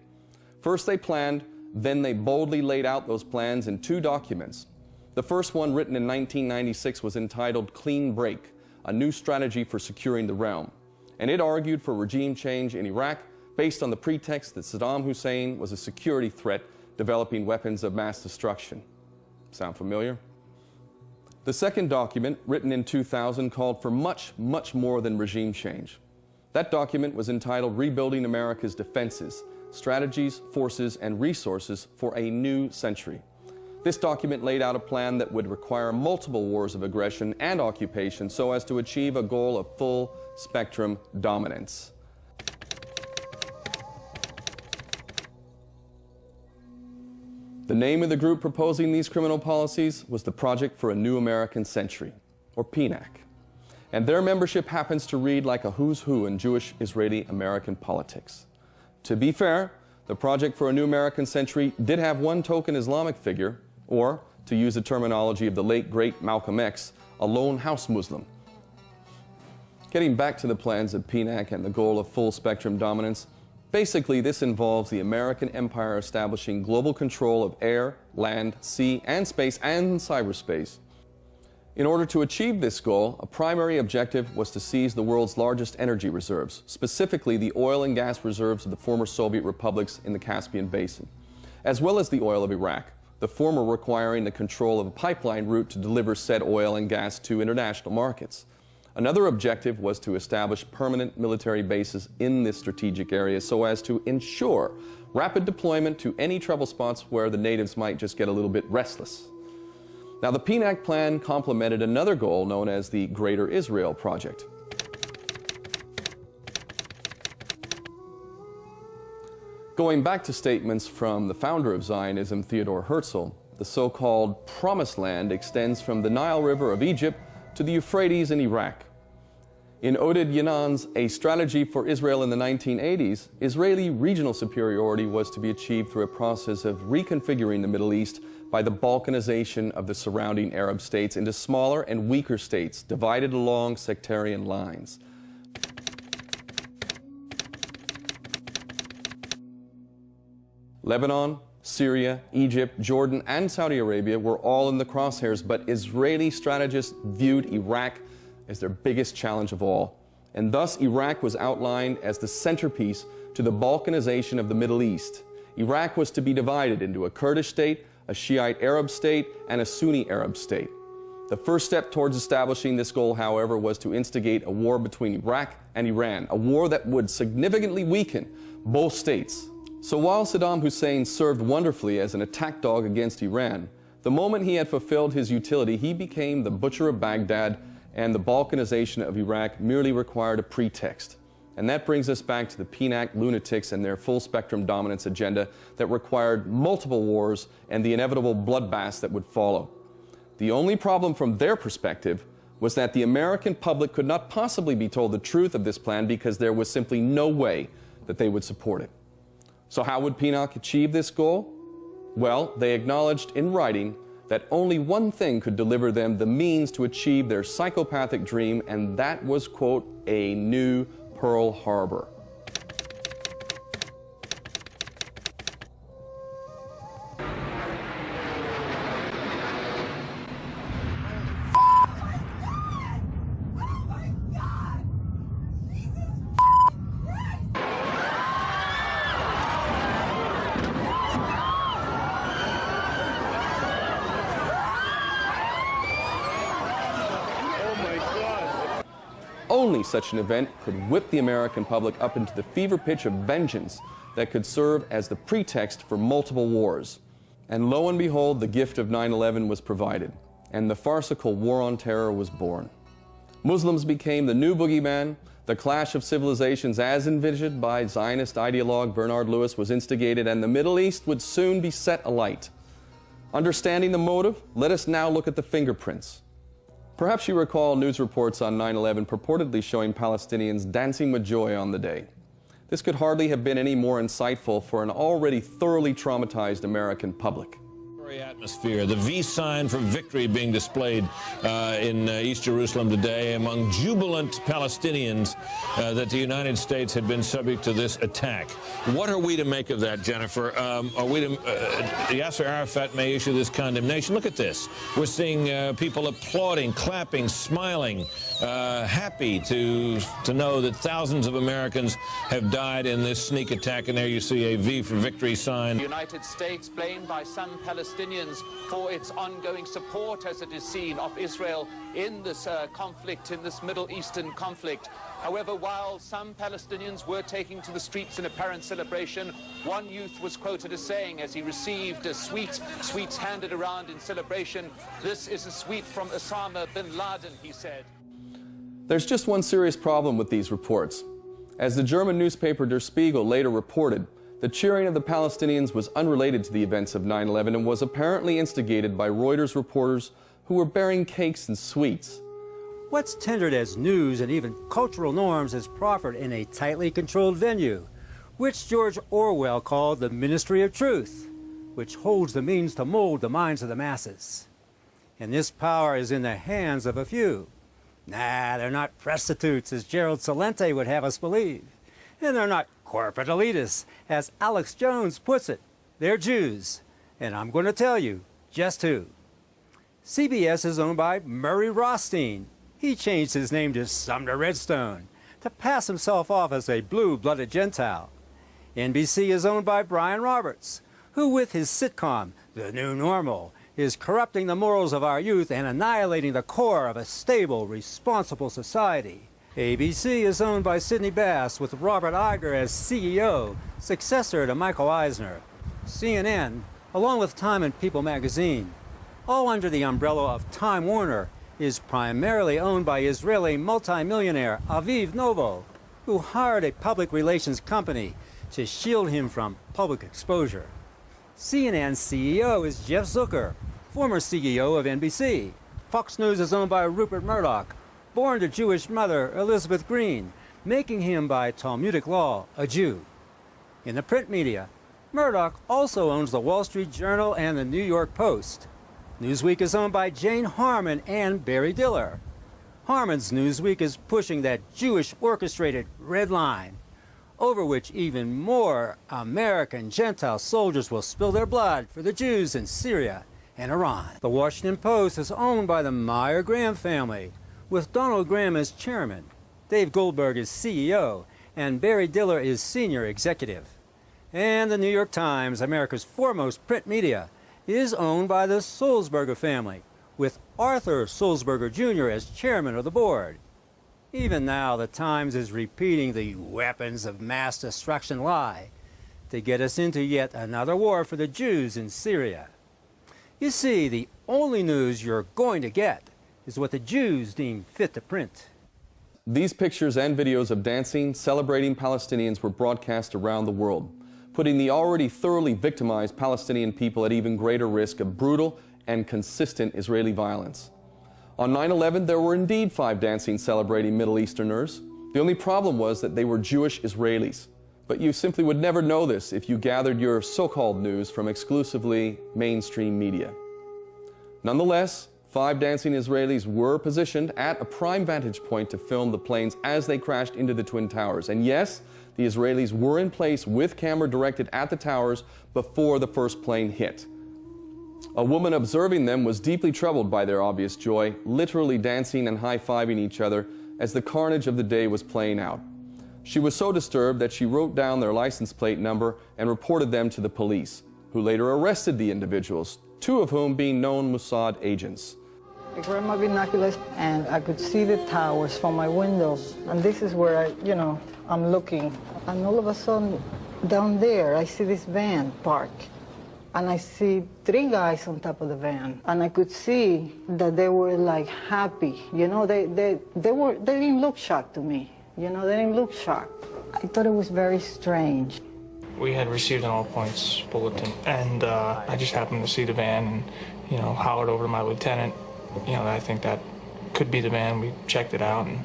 First they planned, then they boldly laid out those plans in two documents. The first one, written in 1996, was entitled Clean Break, a new strategy for securing the realm. And it argued for regime change in Iraq based on the pretext that Saddam Hussein was a security threat developing weapons of mass destruction. Sound familiar? The second document, written in 2000, called for much, much more than regime change. That document was entitled Rebuilding America's Defenses, Strategies, Forces, and Resources for a New Century. This document laid out a plan that would require multiple wars of aggression and occupation so as to achieve a goal of full spectrum dominance. The name of the group proposing these criminal policies was the Project for a New American Century, or PNAC. And their membership happens to read like a who's who in Jewish, Israeli, American politics. To be fair, the Project for a New American Century did have one token Islamic figure, or, to use the terminology of the late great Malcolm X, a lone house Muslim. Getting back to the plans of PNAC and the goal of full spectrum dominance, basically this involves the American empire establishing global control of air, land, sea, and space, and cyberspace. In order to achieve this goal, a primary objective was to seize the world's largest energy reserves, specifically the oil and gas reserves of the former Soviet republics in the Caspian Basin, as well as the oil of Iraq, the former requiring the control of a pipeline route to deliver said oil and gas to international markets. Another objective was to establish permanent military bases in this strategic area so as to ensure rapid deployment to any trouble spots where the natives might just get a little bit restless. Now, the PNAC plan complemented another goal known as the Greater Israel Project. Going back to statements from the founder of Zionism, Theodor Herzl, the so-called Promised Land extends from the Nile River of Egypt to the Euphrates in Iraq. In Oded Yanan's A Strategy for Israel in the 1980s, Israeli regional superiority was to be achieved through a process of reconfiguring the Middle East by the balkanization of the surrounding Arab states into smaller and weaker states divided along sectarian lines. Lebanon, Syria, Egypt, Jordan, and Saudi Arabia were all in the crosshairs, but Israeli strategists viewed Iraq as their biggest challenge of all. and thus Iraq was outlined as the centerpiece to the balkanization of the Middle East. Iraq was to be divided into a Kurdish state, a Shiite Arab state, and a Sunni Arab state. The first step towards establishing this goal, however, was to instigate a war between Iraq and Iran, a war that would significantly weaken both states. So while Saddam Hussein served wonderfully as an attack dog against Iran, the moment he had fulfilled his utility, he became the butcher of Baghdad, and the balkanization of Iraq merely required a pretext. And that brings us back to the PNAC lunatics and their full-spectrum dominance agenda that required multiple wars and the inevitable bloodbaths that would follow. The only problem from their perspective was that the American public could not possibly be told the truth of this plan because there was simply no way that they would support it. So how would PNAC achieve this goal? Well, they acknowledged in writing that only one thing could deliver them the means to achieve their psychopathic dream, and that was, quote, a new Pearl Harbor. Only such an event could whip the American public up into the fever pitch of vengeance that could serve as the pretext for multiple wars. And lo and behold, the gift of 9/11 was provided, and the farcical War on Terror was born. Muslims became the new boogeyman. The clash of civilizations as envisioned by Zionist ideologue Bernard Lewis was instigated, and the Middle East would soon be set alight. Understanding the motive, let us now look at the fingerprints. Perhaps you recall news reports on 9/11 purportedly showing Palestinians dancing with joy on the day. This could hardly have been any more insightful for an already thoroughly traumatized American public. Atmosphere, the V sign for victory being displayed in East Jerusalem today among jubilant Palestinians that the United States had been subject to this attack. What are we to make of that, Jennifer? Are we to, Yasser Arafat may issue this condemnation. Look at this. We're seeing people applauding, clapping, smiling, happy to know that thousands of Americans have died in this sneak attack, and there you see a V for victory sign. The United States blamed by some Palestinians for its ongoing support, as it is seen, of Israel in this conflict, in this Middle Eastern conflict. However, while some Palestinians were taking to the streets in apparent celebration, one youth was quoted as saying, as he received sweets handed around in celebration, "This is a sweet from Osama bin Laden," he said. There's just one serious problem with these reports. As the German newspaper Der Spiegel later reported, the cheering of the Palestinians was unrelated to the events of 9/11 and was apparently instigated by Reuters reporters who were bearing cakes and sweets. What's tendered as news and even cultural norms is proffered in a tightly controlled venue, which George Orwell called the Ministry of Truth, which holds the means to mold the minds of the masses. And this power is in the hands of a few. Nah, they're not prostitutes, as Gerald Celente would have us believe. And they're not corporate elitists, as Alex Jones puts it. They're Jews. And I'm going to tell you just who. CBS is owned by Murray Rothstein. He changed his name to Sumner Redstone to pass himself off as a blue-blooded Gentile. NBC is owned by Brian Roberts, who with his sitcom, The New Normal, is corrupting the morals of our youth and annihilating the core of a stable, responsible society. ABC is owned by Sidney Bass, with Robert Iger as CEO, successor to Michael Eisner. CNN, along with Time and People magazine, all under the umbrella of Time Warner, is primarily owned by Israeli multimillionaire Aviv Novo, who hired a public relations company to shield him from public exposure. CNN's CEO is Jeff Zucker, former CEO of NBC. Fox News is owned by Rupert Murdoch, born to Jewish mother Elizabeth Green, making him by Talmudic law a Jew. In the print media, Murdoch also owns the Wall Street Journal and the New York Post. Newsweek is owned by Jane Harmon and Barry Diller. Harmon's Newsweek is pushing that Jewish orchestrated red line, over which even more American Gentile soldiers will spill their blood for the Jews in Syria and Iran. The Washington Post is owned by the Meyer Graham family, with Donald Graham as chairman. Dave Goldberg is CEO, and Barry Diller is senior executive. And the New York Times, America's foremost print media, is owned by the Sulzberger family, with Arthur Sulzberger Jr. as chairman of the board. Even now, the Times is repeating the weapons of mass destruction lie to get us into yet another war for the Jews in Syria. You see, the only news you're going to get is what the Jews deem fit to print. These pictures and videos of dancing, celebrating Palestinians were broadcast around the world, putting the already thoroughly victimized Palestinian people at even greater risk of brutal and consistent Israeli violence. On 9/11, there were indeed 5 dancing celebrating Middle Easterners. The only problem was that they were Jewish Israelis. But you simply would never know this if you gathered your so-called news from exclusively mainstream media. Nonetheless, 5 dancing Israelis were positioned at a prime vantage point to film the planes as they crashed into the Twin Towers. And yes, the Israelis were in place with camera directed at the towers before the first plane hit. A woman observing them was deeply troubled by their obvious joy, literally dancing and high-fiving each other as the carnage of the day was playing out. She was so disturbed that she wrote down their license plate number and reported them to the police, who later arrested the individuals, 2 of whom being known Mossad agents. I grabbed my binoculars and I could see the towers from my window. And this is where I'm looking. And all of a sudden, down there, I see this van park. And I see 3 guys on top of the van. And I could see that they were like happy. They didn't look shocked to me. They didn't look shocked. I thought it was very strange. We had received an all-points bulletin, and I just happened to see the van and, hollered over to my lieutenant. I think that could be the van. We checked it out, and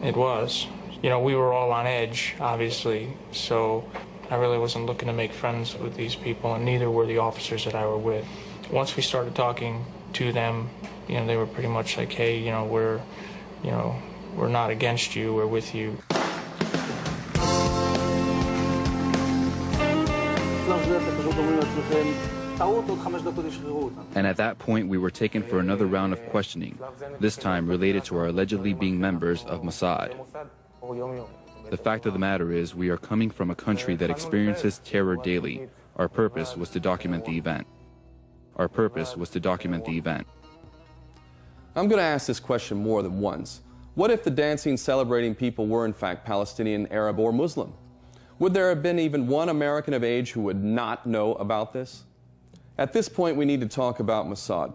it was. We were all on edge, obviously, so I really wasn't looking to make friends with these people, and neither were the officers that I were with. Once we started talking to them, they were pretty much like, hey, we're not against you, we're with you. And at that point, we were taken for another round of questioning, this time related to our allegedly being members of Mossad. The fact of the matter is, we are coming from a country that experiences terror daily. Our purpose was to document the event. Our purpose was to document the event. I'm going to ask this question more than once. What if the dancing, celebrating people were in fact Palestinian, Arab, or Muslim? Would there have been even one American of age who would not know about this? At this point, we need to talk about Mossad.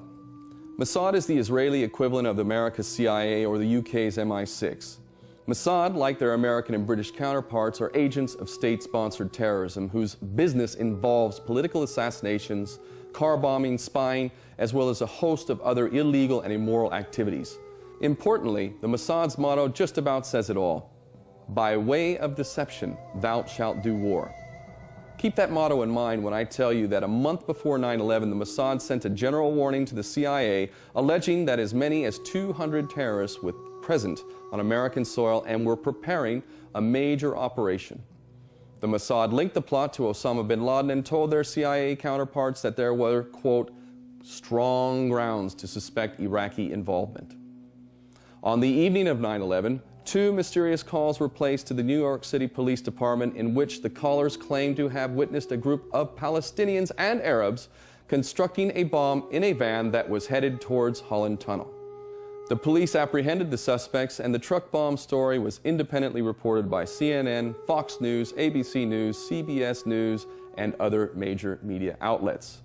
Mossad is the Israeli equivalent of America's CIA or the UK's MI6. Mossad, like their American and British counterparts, are agents of state-sponsored terrorism whose business involves political assassinations, car bombing, spying, as well as a host of other illegal and immoral activities. Importantly, the Mossad's motto just about says it all. By way of deception, thou shalt do war. Keep that motto in mind when I tell you that a month before 9/11, the Mossad sent a general warning to the CIA alleging that as many as 200 terrorists were present on American soil and were preparing a major operation. The Mossad linked the plot to Osama bin Laden and told their CIA counterparts that there were, quote, strong grounds to suspect Iraqi involvement. On the evening of 9/11, 2 mysterious calls were placed to the New York City Police Department in which the callers claimed to have witnessed a group of Palestinians and Arabs constructing a bomb in a van that was headed towards Holland Tunnel. The police apprehended the suspects, and the truck bomb story was independently reported by CNN, Fox News, ABC News, CBS News, and other major media outlets.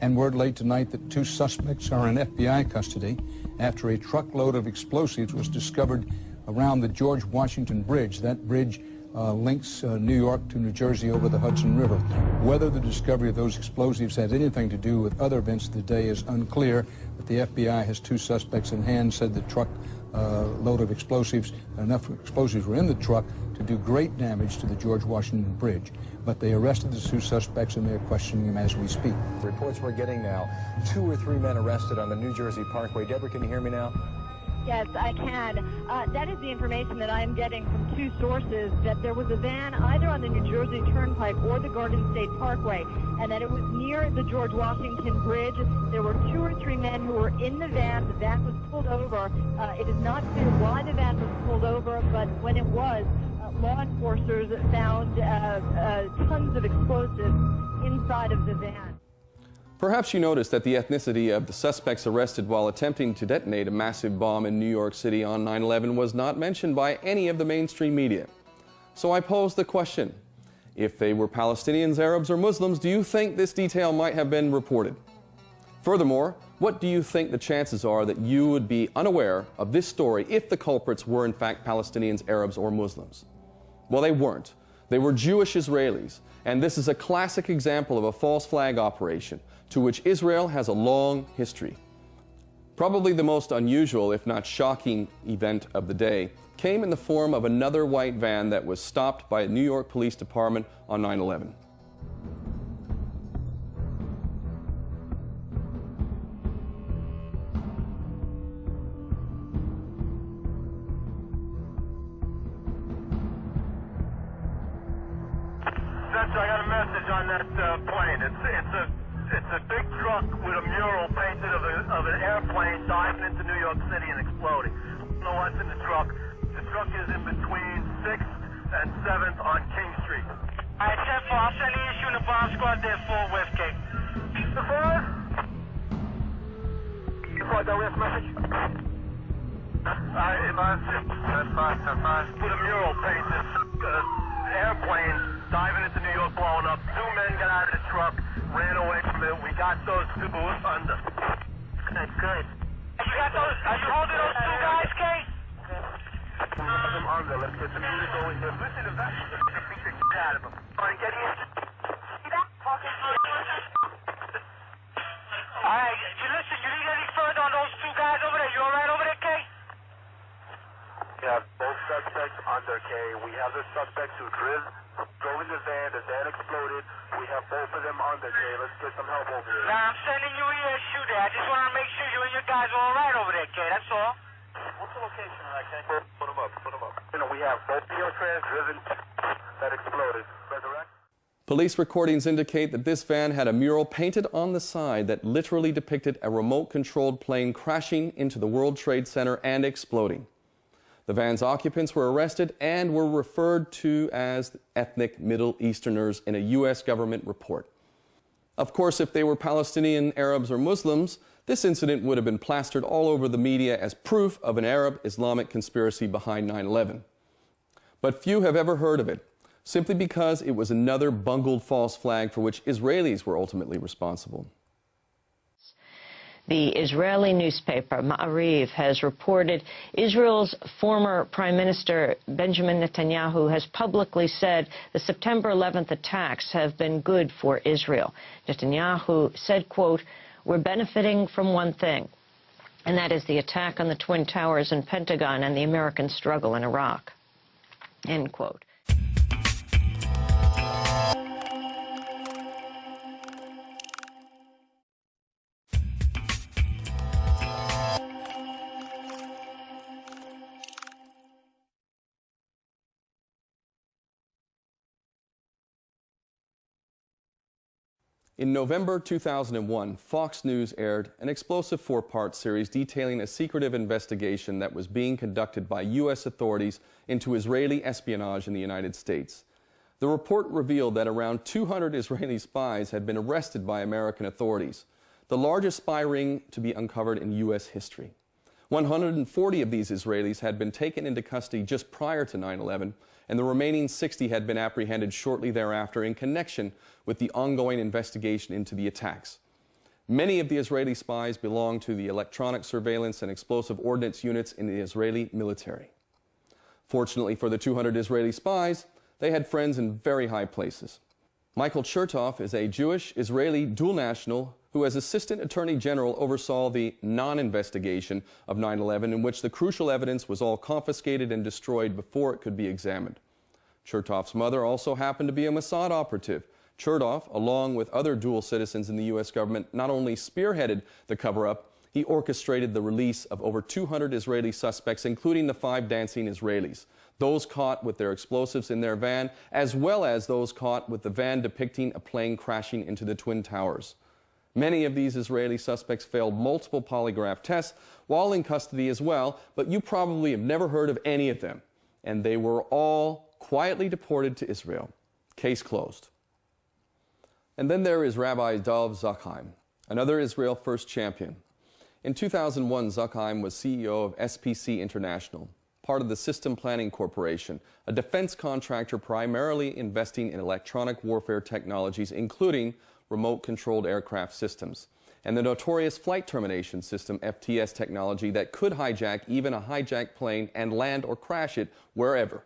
And word late tonight that 2 suspects are in FBI custody after a truckload of explosives was discovered around the George Washington Bridge. That bridge links New York to New Jersey over the Hudson River. Whether the discovery of those explosives has anything to do with other events of the day is unclear, but the FBI has 2 suspects in hand, said the truck load of explosives, enough explosives were in the truck to do great damage to the George Washington Bridge. But they arrested the 2 suspects and they're questioning them as we speak. Reports we're getting now, 2 or 3 men arrested on the New Jersey Parkway. Deborah, can you hear me now? Yes, I can. That is the information that I am getting from two sources, that there was a van either on the New Jersey Turnpike or the Garden State Parkway, and that it was near the George Washington Bridge. There were 2 or 3 men who were in the van. The van was pulled over. It is not clear why the van was pulled over, but when it was, law enforcers found tons of explosives inside of the van. Perhaps you noticed that the ethnicity of the suspects arrested while attempting to detonate a massive bomb in New York City on 9/11 was not mentioned by any of the mainstream media. So I posed the question, if they were Palestinians, Arabs, or Muslims, do you think this detail might have been reported? Furthermore, what do you think the chances are that you would be unaware of this story if the culprits were in fact Palestinians, Arabs, or Muslims? Well, they weren't. They were Jewish Israelis, and this is a classic example of a false flag operation to which Israel has a long history. Probably the most unusual, if not shocking, event of the day came in the form of another white van that was stopped by a New York Police Department on 9/11. I got a message on that plane. It's a big truck with a mural painted of an airplane diving into New York City and exploding. I don't know what's in the truck. The truck is in between 6th and 7th on King Street. All right, 10-4. I'll send the issue in the bomb squad there for Westgate. The 4? You got that last message? That's fine. With a mural painted airplane diving into New York, blowing up. 2 men got out of the truck, ran away from it. We got those 2 under. That's good. You got those? Are you holding those 2 guys, Kay? We got them under. Let's get the music going here. Listen to that. Beat the shit out of them. All right, get here. See that? Talking to you. All right, listen, you need any further on those 2 guys over there? You all right over there, Kay? We have both suspects under, Kay. We have the suspects who drove in the van exploded. We have both of them under, Kay. Let's get some help over here. Now, I'm sending you here to shoot there. I just want to make sure you and your guys are all right over there, Kay. That's all. What's the location of that, Kay? Put them up. You know, we have both Neotrans driven that exploded. Resurrect? Police recordings indicate that this van had a mural painted on the side that literally depicted a remote-controlled plane crashing into the World Trade Center and exploding. The van's occupants were arrested and were referred to as ethnic Middle Easterners in a U.S. government report. Of course, if they were Palestinian, Arabs, or Muslims, this incident would have been plastered all over the media as proof of an Arab Islamic conspiracy behind 9/11. But few have ever heard of it, simply because it was another bungled false flag for which Israelis were ultimately responsible. The Israeli newspaper Ma'ariv has reported Israel's former Prime Minister Benjamin Netanyahu has publicly said the September 11th attacks have been good for Israel. Netanyahu said, quote, "We're benefiting from one thing, and that is the attack on the Twin Towers and Pentagon and the American struggle in Iraq," end quote. In November 2001, Fox News aired an explosive 4-part series detailing a secretive investigation that was being conducted by U.S. authorities into Israeli espionage in the United States. The report revealed that around 200 Israeli spies had been arrested by American authorities, the largest spy ring to be uncovered in U.S. history. 140 of these Israelis had been taken into custody just prior to 9/11, and the remaining 60 had been apprehended shortly thereafter in connection with the ongoing investigation into the attacks. Many of the Israeli spies belonged to the electronic surveillance and explosive ordnance units in the Israeli military. Fortunately for the 200 Israeli spies, they had friends in very high places. Michael Chertoff is a Jewish Israeli dual national who, as Assistant Attorney General, oversaw the non-investigation of 9/11, in which the crucial evidence was all confiscated and destroyed before it could be examined. Chertoff's mother also happened to be a Mossad operative. Chertoff, along with other dual citizens in the U.S. government, not only spearheaded the cover-up, He orchestrated the release of over 200 Israeli suspects, including the 5 dancing Israelis, those caught with their explosives in their van, as well as those caught with the van depicting a plane crashing into the Twin Towers. Many of these Israeli suspects failed multiple polygraph tests while in custody as well, but you probably have never heard of any of them. And they were all quietly deported to Israel. Case closed. And then there is Rabbi Dov Zakheim, another Israel First champion. In 2001, Zakheim was CEO of SPC International, part of the System Planning Corporation, a defense contractor primarily investing in electronic warfare technologies, including remote-controlled aircraft systems, and the notorious flight termination system, FTS technology, that could hijack even a hijacked plane and land or crash it wherever.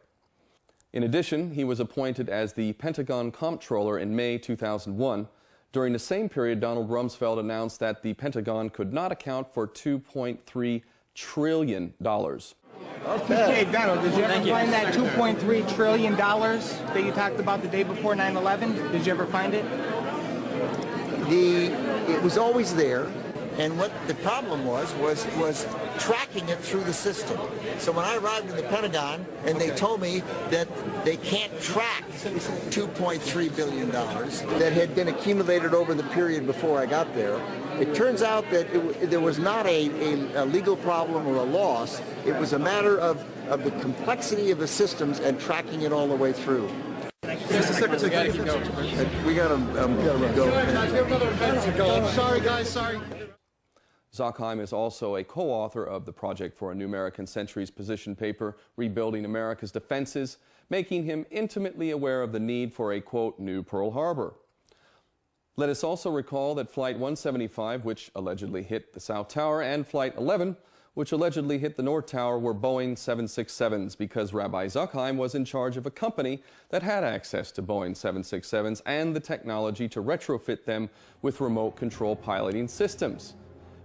In addition, he was appointed as the Pentagon Comptroller in May 2001. During the same period, Donald Rumsfeld announced that the Pentagon could not account for $2.3 trillion. Okay, Donald, did you ever find that $2.3 trillion that you talked about the day before 9/11? Did you ever find it? It was always there, and what the problem was tracking it through the system. So when I arrived in the Pentagon and they told me that they can't track $2.3 billion that had been accumulated over the period before I got there, it turns out that there was not a legal problem or a loss. It was a matter of the complexity of the systems and tracking it all the way through. Mr. Secretary, we gotta go. Sorry, guys, sorry. Zakheim is also a co-author of the Project for a New American Century's position paper, Rebuilding America's Defenses, making him intimately aware of the need for a, quote, new Pearl Harbor. Let us also recall that Flight 175, which allegedly hit the South Tower, and Flight 11, which allegedly hit the North Tower, were Boeing 767s because Rabbi Zakheim was in charge of a company that had access to Boeing 767s and the technology to retrofit them with remote control piloting systems.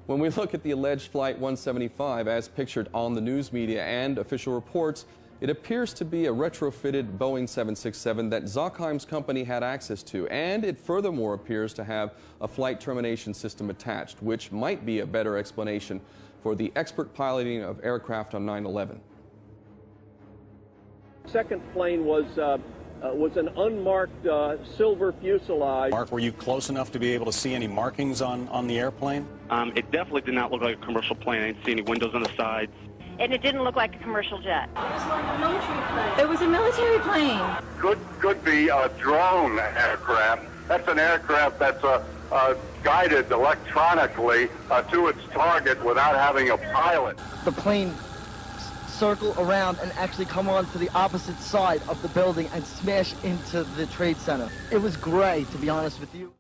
When we look at the alleged Flight 175 as pictured on the news media and official reports, it appears to be a retrofitted Boeing 767 that Zakheim's company had access to, and it furthermore appears to have a flight termination system attached, which might be a better explanation for the expert piloting of aircraft on 9/11. Second plane was an unmarked silver fuselage. Mark, were you close enough to be able to see any markings on the airplane? It definitely did not look like a commercial plane. I didn't see any windows on the sides. And it didn't look like a commercial jet. It was a military plane. Could be a drone aircraft. That's an aircraft that's guided electronically to its target without having a pilot. The plane circle around and actually come on to the opposite side of the building and smash into the Trade Center. It was gray, to be honest with you.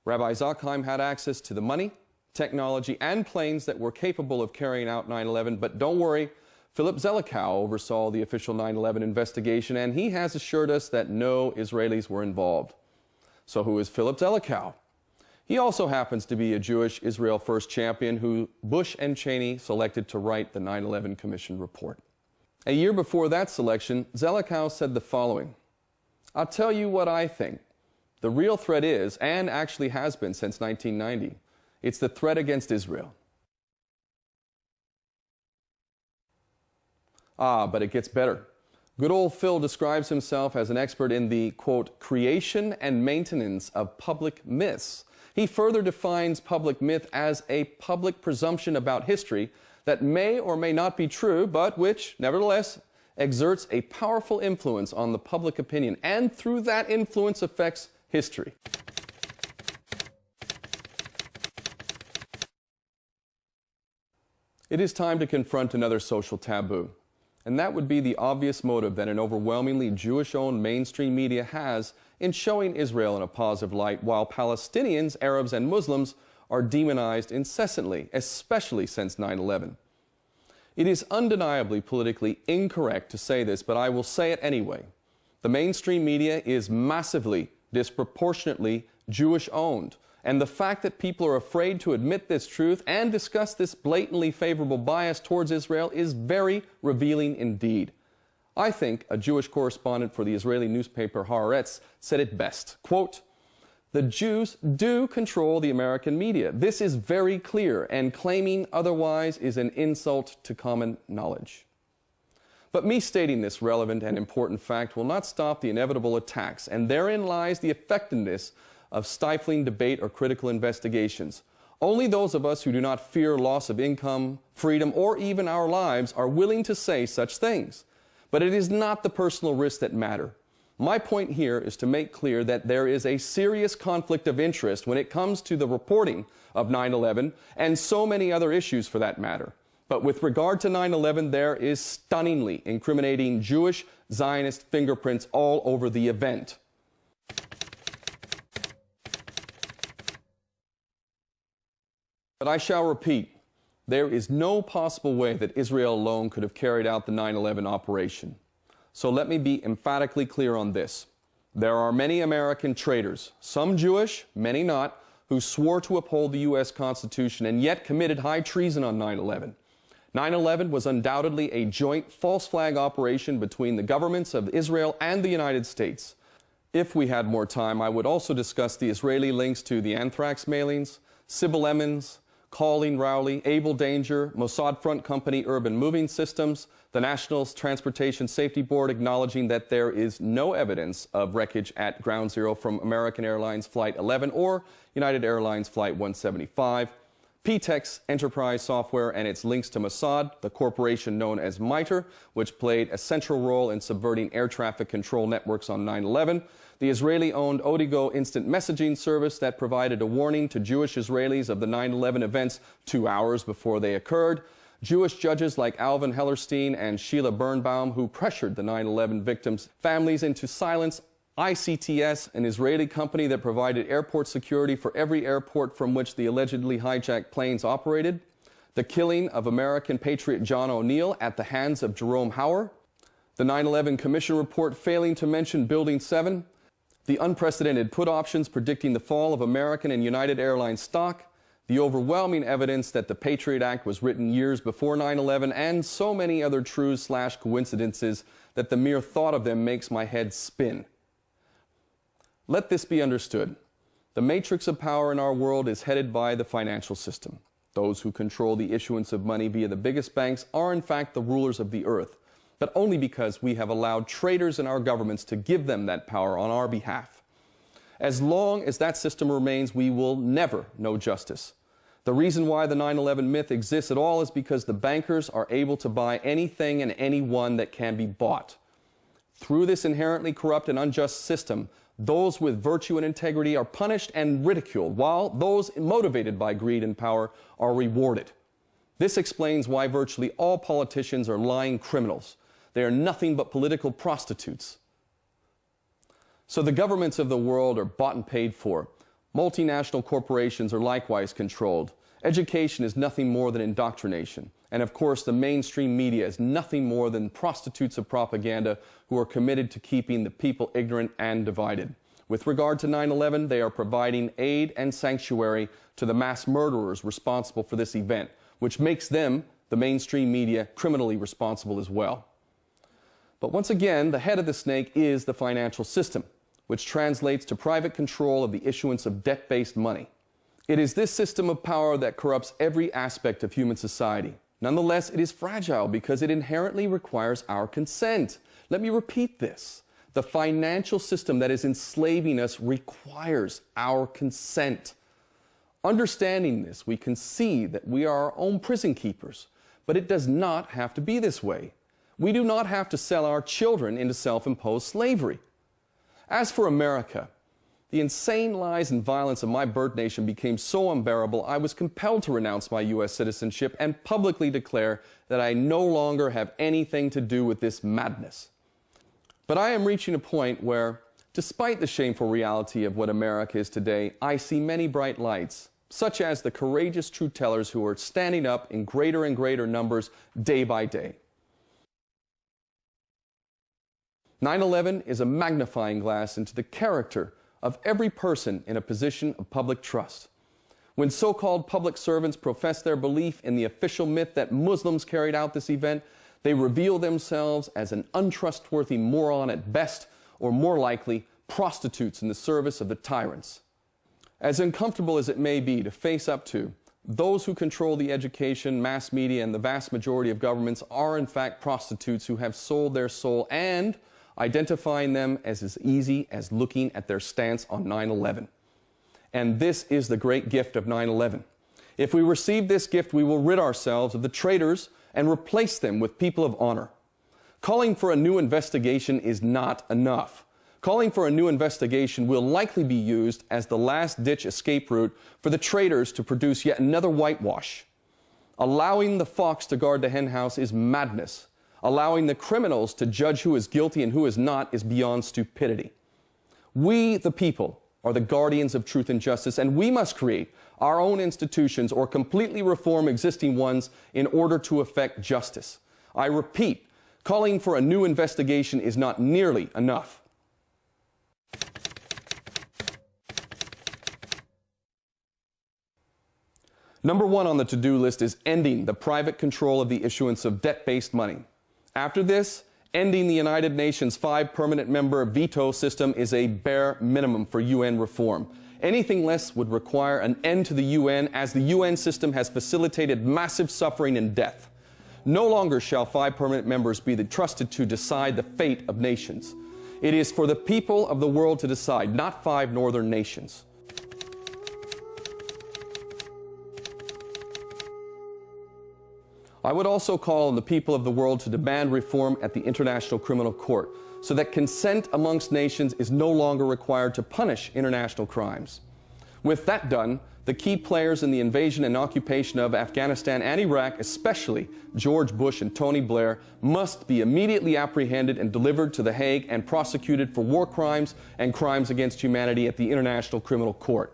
Rabbi Zakheim had access to the money, technology, and planes that were capable of carrying out 9/11, but don't worry, Philip Zelikow oversaw the official 9/11 investigation, and he has assured us that no Israelis were involved. So who is Philip Zelikow? He also happens to be a Jewish Israel First champion who Bush and Cheney selected to write the 9/11 Commission report. A year before that selection, Zelikow said the following: "I'll tell you what I think. The real threat is, and actually has been since 1990, it's the threat against Israel." But it gets better. Good old Phil describes himself as an expert in the, quote, creation and maintenance of public myths. He further defines public myth as a public presumption about history that may or may not be true, but which, nevertheless, exerts a powerful influence on the public opinion, and through that influence affects history. It is time to confront another social taboo, and that would be the obvious motive that an overwhelmingly Jewish-owned mainstream media has in showing Israel in a positive light, while Palestinians, Arabs, and Muslims are demonized incessantly, especially since 9/11. It is undeniably politically incorrect to say this, but I will say it anyway. The mainstream media is massively, disproportionately Jewish-owned, and the fact that people are afraid to admit this truth and discuss this blatantly favorable bias towards Israel is very revealing indeed. I think a Jewish correspondent for the Israeli newspaper Haaretz said it best, quote, The Jews do control the American media. This is very clear, and claiming otherwise is an insult to common knowledge. But me stating this relevant and important fact will not stop the inevitable attacks, and therein lies the effectiveness of stifling debate or critical investigations. Only those of us who do not fear loss of income, freedom, or even our lives are willing to say such things. But it is not the personal risks that matter. My point here is to make clear that there is a serious conflict of interest when it comes to the reporting of 9/11 and so many other issues for that matter. But with regard to 9/11, there is stunningly incriminating Jewish Zionist fingerprints all over the event. But I shall repeat, there is no possible way that Israel alone could have carried out the 9/11 operation. So let me be emphatically clear on this. There are many American traitors, some Jewish, many not, who swore to uphold the U.S. Constitution and yet committed high treason on 9/11. 9/11 was undoubtedly a joint false flag operation between the governments of Israel and the United States. If we had more time, I would also discuss the Israeli links to the anthrax mailings, Sybil Emmons, Colleen Rowley, Abel Danger, Mossad Front Company Urban Moving Systems, the National Transportation Safety Board acknowledging that there is no evidence of wreckage at Ground Zero from American Airlines Flight 11 or United Airlines Flight 175, P-TEX Enterprise Software and its links to Mossad, the corporation known as MITRE, which played a central role in subverting air traffic control networks on 9/11, the Israeli-owned Odigo instant messaging service that provided a warning to Jewish Israelis of the 9/11 events 2 hours before they occurred, Jewish judges like Alvin Hellerstein and Sheila Birnbaum who pressured the 9/11 victims' families into silence, ICTS, an Israeli company that provided airport security for every airport from which the allegedly hijacked planes operated, the killing of American patriot John O'Neill at the hands of Jerome Hauer, the 9/11 Commission report failing to mention Building 7, the unprecedented put options predicting the fall of American and United Airlines stock, the overwhelming evidence that the Patriot Act was written years before 9/11, and so many other truths/coincidences that the mere thought of them makes my head spin. Let this be understood. The matrix of power in our world is headed by the financial system. Those who control the issuance of money via the biggest banks are in fact the rulers of the earth, but only because we have allowed traitors in our governments to give them that power on our behalf. As long as that system remains, we will never know justice. The reason why the 9/11 myth exists at all is because the bankers are able to buy anything and anyone that can be bought. Through this inherently corrupt and unjust system, those with virtue and integrity are punished and ridiculed, while those motivated by greed and power are rewarded. This explains why virtually all politicians are lying criminals. They are nothing but political prostitutes. So the governments of the world are bought and paid for. Multinational corporations are likewise controlled. Education is nothing more than indoctrination. And of course, the mainstream media is nothing more than prostitutes of propaganda who are committed to keeping the people ignorant and divided. With regard to 9/11, they are providing aid and sanctuary to the mass murderers responsible for this event, which makes them, the mainstream media, criminally responsible as well. But once again, the head of the snake is the financial system, which translates to private control of the issuance of debt-based money. It is this system of power that corrupts every aspect of human society. Nonetheless, it is fragile because it inherently requires our consent. Let me repeat this. The financial system that is enslaving us requires our consent. Understanding this, we can see that we are our own prison keepers, but it does not have to be this way. We do not have to sell our children into self-imposed slavery. As for America, the insane lies and violence of my birth nation became so unbearable, I was compelled to renounce my U.S. citizenship and publicly declare that I no longer have anything to do with this madness. But I am reaching a point where, despite the shameful reality of what America is today, I see many bright lights, such as the courageous truth tellers who are standing up in greater and greater numbers day by day. 9/11 is a magnifying glass into the character of every person in a position of public trust. When so-called public servants profess their belief in the official myth that Muslims carried out this event, they reveal themselves as an untrustworthy moron at best, or more likely, prostitutes in the service of the tyrants. As uncomfortable as it may be to face up to, those who control the education, mass media, and the vast majority of governments are in fact prostitutes who have sold their soul, and identifying them as easy as looking at their stance on 9/11. And this is the great gift of 9/11. If we receive this gift, we will rid ourselves of the traitors and replace them with people of honor. Calling for a new investigation is not enough. Calling for a new investigation will likely be used as the last-ditch escape route for the traitors to produce yet another whitewash. Allowing the fox to guard the henhouse is madness. Allowing the criminals to judge who is guilty and who is not is beyond stupidity. We, the people, are the guardians of truth and justice, and we must create our own institutions or completely reform existing ones in order to effect justice. I repeat, calling for a new investigation is not nearly enough. Number one on the to-do list is ending the private control of the issuance of debt-based money. After this, ending the United Nations 5 permanent member veto system is a bare minimum for UN reform. Anything less would require an end to the UN, as the UN system has facilitated massive suffering and death. No longer shall 5 permanent members be trusted to decide the fate of nations. It is for the people of the world to decide, not 5 northern nations. I would also call on the people of the world to demand reform at the International Criminal Court so that consent amongst nations is no longer required to punish international crimes. With that done, the key players in the invasion and occupation of Afghanistan and Iraq, especially George Bush and Tony Blair, must be immediately apprehended and delivered to The Hague and prosecuted for war crimes and crimes against humanity at the International Criminal Court.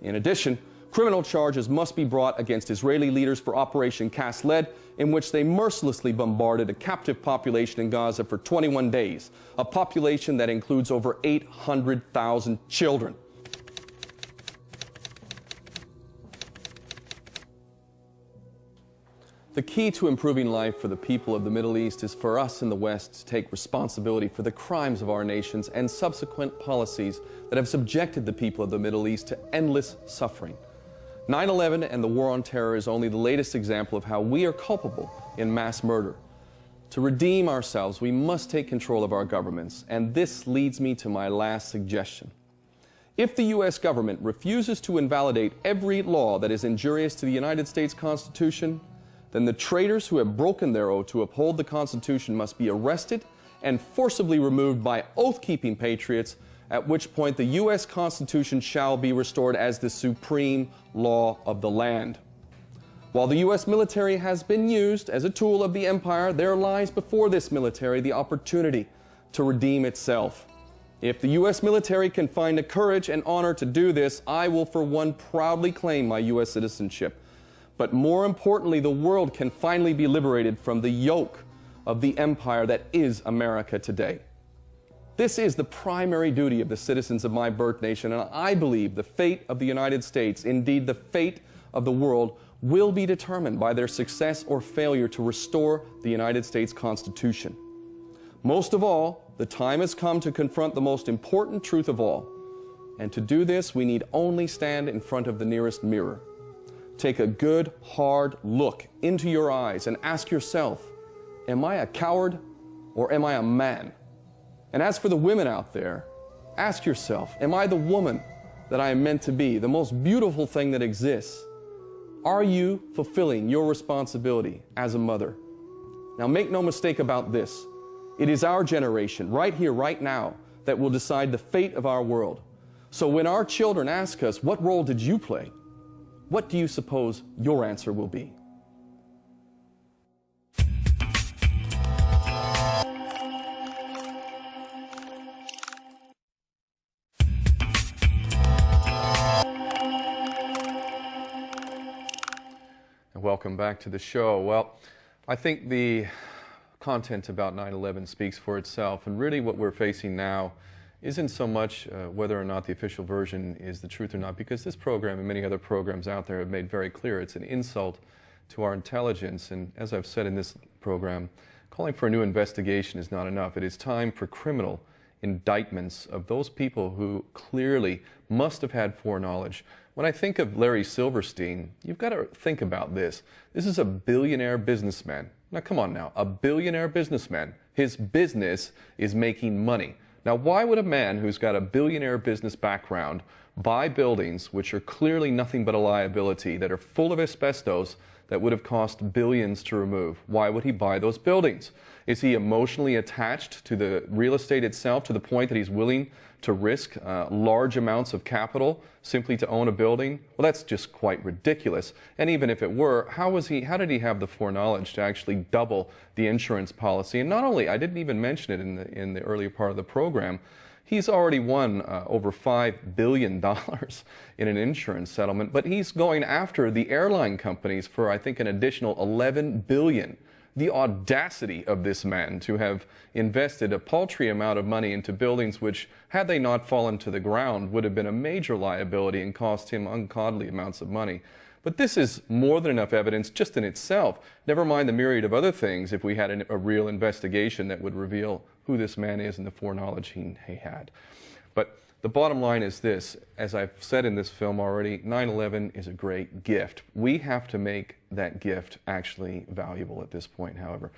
In addition, criminal charges must be brought against Israeli leaders for Operation Cast Lead, in which they mercilessly bombarded a captive population in Gaza for 21 days, a population that includes over 800,000 children. The key to improving life for the people of the Middle East is for us in the West to take responsibility for the crimes of our nations and subsequent policies that have subjected the people of the Middle East to endless suffering. 9/11 and the war on terror is only the latest example of how we are culpable in mass murder. To redeem ourselves, we must take control of our governments, and this leads me to my last suggestion. If the U.S. government refuses to invalidate every law that is injurious to the United States Constitution, then the traitors who have broken their oath to uphold the Constitution must be arrested and forcibly removed by oath-keeping patriots, at which point the U.S. Constitution shall be restored as the supreme law of the land. While the U.S. military has been used as a tool of the empire, there lies before this military the opportunity to redeem itself. If the U.S. military can find the courage and honor to do this, I will for one proudly claim my U.S. citizenship. But more importantly, the world can finally be liberated from the yoke of the empire that is America today. This is the primary duty of the citizens of my birth nation, and I believe the fate of the United States, indeed the fate of the world, will be determined by their success or failure to restore the United States Constitution. Most of all, the time has come to confront the most important truth of all. And to do this, we need only stand in front of the nearest mirror. Take a good, hard look into your eyes and ask yourself, am I a coward or am I a man? And as for the women out there, ask yourself, am I the woman that I am meant to be, the most beautiful thing that exists? Are you fulfilling your responsibility as a mother? Now make no mistake about this. It is our generation, right here, right now, that will decide the fate of our world. So when our children ask us, what role did you play? What do you suppose your answer will be? Welcome back to the show. Well, I think the content about 9/11 speaks for itself, and really what we're facing now isn't so much whether or not the official version is the truth or not, because this program and many other programs out there have made very clear it's an insult to our intelligence. And as I've said in this program, calling for a new investigation is not enough. It is time for criminal indictments of those people who clearly must have had foreknowledge. When I think of Larry Silverstein, you've got to think about this. This is a billionaire businessman. Now, come on now, a billionaire businessman. His business is making money. Now, why would a man who's got a billionaire business background buy buildings which are clearly nothing but a liability, that are full of asbestos, that would have cost billions to remove? Why would he buy those buildings? Is he emotionally attached to the real estate itself to the point that he's willing to risk large amounts of capital simply to own a building? Well, that's just quite ridiculous. And even if it were, how did he have the foreknowledge to actually double the insurance policy? And not only, I didn't even mention it in the earlier part of the program, he's already won over $5 billion in an insurance settlement, but he's going after the airline companies for, I think, an additional $11 billion. The audacity of this man to have invested a paltry amount of money into buildings which, had they not fallen to the ground, would have been a major liability and cost him ungodly amounts of money. But this is more than enough evidence just in itself, never mind the myriad of other things, if we had a real investigation that would reveal who this man is and the foreknowledge he had. But the bottom line is this: as I've said in this film already, 9/11 is a great gift. We have to make that gift actually valuable at this point, however.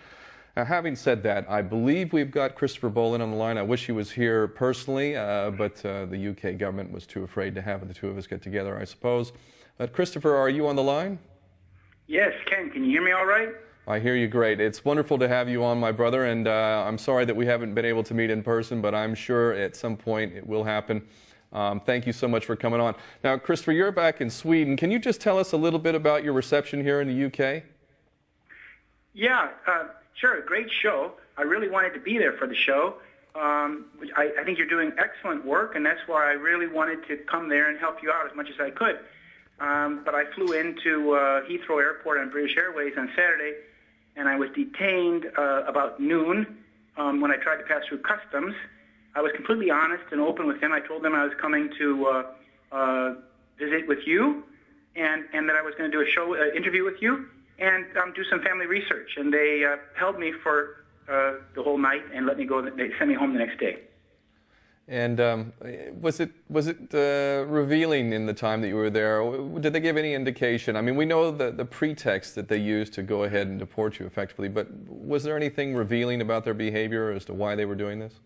Now, having said that, I believe we've got Christopher Boland on the line. I wish he was here personally, but the UK government was too afraid to have the two of us get together, I suppose. Christopher, are you on the line? Yes, Ken, can you hear me all right? I hear you great. It's wonderful to have you on, my brother, and I'm sorry that we haven't been able to meet in person, but I'm sure at some point it will happen. Thank you so much for coming on. Now, Christopher, you're back in Sweden. Can you just tell us a little bit about your reception here in the UK? Yeah, sure. Great show. I really wanted to be there for the show. I think you're doing excellent work, and that's why I really wanted to come there and help you out as much as I could. But I flew into Heathrow Airport on British Airways on Saturday, and I was detained about noon when I tried to pass through customs. I was completely honest and open with them. I told them I was coming to visit with you, and that I was going to do a show interview with you, and do some family research. And they held me for the whole night and let me go. They sent me home the next day. And was it revealing in the time that you were there? Did they give any indication? I mean, we know the pretext that they used to go ahead and deport you effectively, but was there anything revealing about their behavior as to why they were doing this?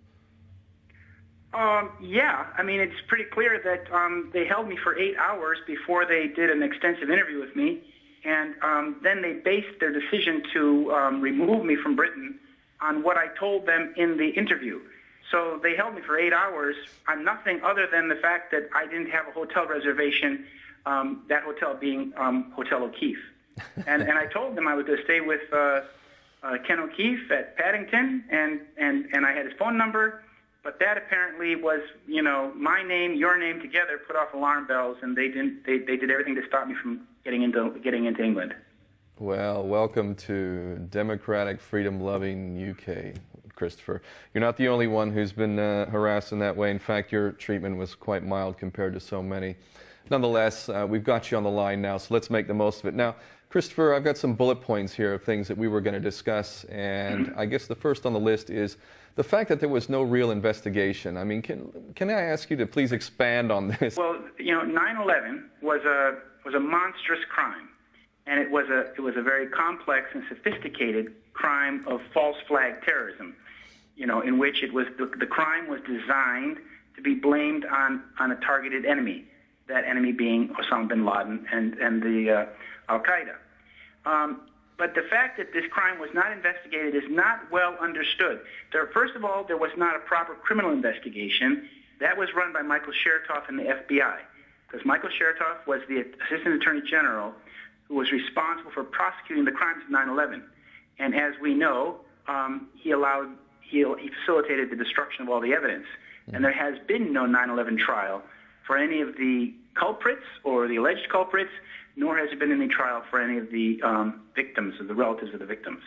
Yeah, I mean, it's pretty clear that they held me for 8 hours before they did an extensive interview with me, and then they based their decision to remove me from Britain on what I told them in the interview. So they held me for 8 hours on nothing other than the fact that I didn't have a hotel reservation, that hotel being Hotel O Keefe. And I told them I was going to stay with Ken O'Keefe at Paddington, and I had his phone number. But that apparently was, you know, my name, your name together put off alarm bells, and they did everything to stop me from getting into England. Well, welcome to democratic, freedom-loving UK, Christopher. You're not the only one who's been harassed in that way. In fact, your treatment was quite mild compared to so many. Nonetheless, we've got you on the line now, so let's make the most of it. Now, Christopher, I've got some bullet points here of things that we were going to discuss, and I guess the first on the list is the fact that there was no real investigation. I mean, can I ask you to please expand on this? Well, you know, 9/11 was a monstrous crime, and it was a very complex and sophisticated crime of false flag terrorism. You know, in which it was the crime was designed to be blamed on a targeted enemy. That enemy being Osama bin Laden and the Al Qaeda. But the fact that this crime was not investigated is not well understood. First of all, there was not a proper criminal investigation. That was run by Michael Chertoff and the FBI, because Michael Chertoff was the Assistant Attorney General who was responsible for prosecuting the crimes of 9/11. And as we know, he facilitated the destruction of all the evidence. And there has been no 9/11 trial for any of the culprits or the alleged culprits, nor has there been any trial for any of the victims or the relatives of the victims.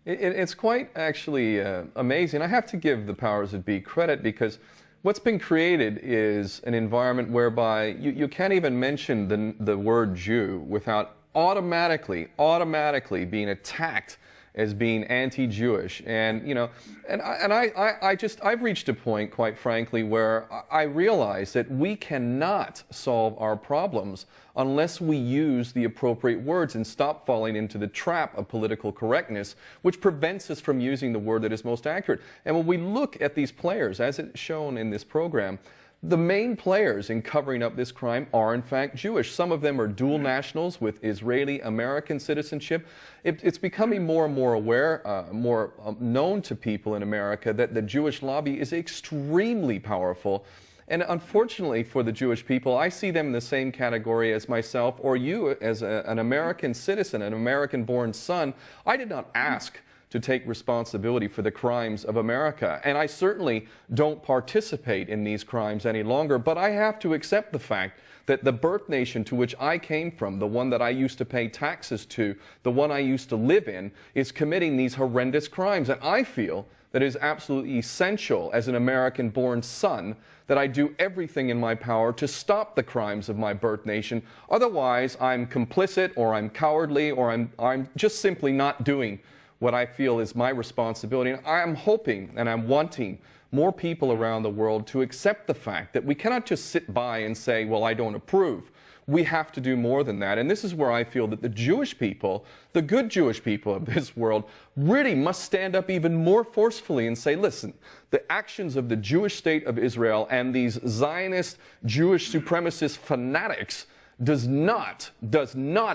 It's quite actually amazing. I have to give the powers that be credit, because what's been created is an environment whereby you can't even mention the word Jew without automatically being attacked as being anti-Jewish. And, you know, I've reached a point, quite frankly, where I realize that we cannot solve our problems unless we use the appropriate words and stop falling into the trap of political correctness, which prevents us from using the word that is most accurate. And when we look at these players, as it's shown in this program, the main players in covering up this crime are, in fact, Jewish. Some of them are dual nationals with Israeli-American citizenship. It's becoming more and more aware, more known to people in America that the Jewish lobby is extremely powerful. And unfortunately for the Jewish people, I see them in the same category as myself or you as an American citizen, an American-born son. I did not ask to take responsibility for the crimes of America. And I certainly don't participate in these crimes any longer, but I have to accept the fact that the birth nation to which I came from, the one that I used to pay taxes to, the one I used to live in, is committing these horrendous crimes. And I feel that it is absolutely essential as an American-born son that I do everything in my power to stop the crimes of my birth nation. Otherwise, I'm complicit, or I'm cowardly, or I'm just simply not doing what I feel is my responsibility. And I am hoping and I'm wanting more people around the world to accept the fact that we cannot just sit by and say, well, I don't approve. We have to do more than that. And this is where I feel that the Jewish people, the good Jewish people of this world, really must stand up even more forcefully and say, listen, the actions of the Jewish state of Israel and these Zionist Jewish supremacist fanatics does not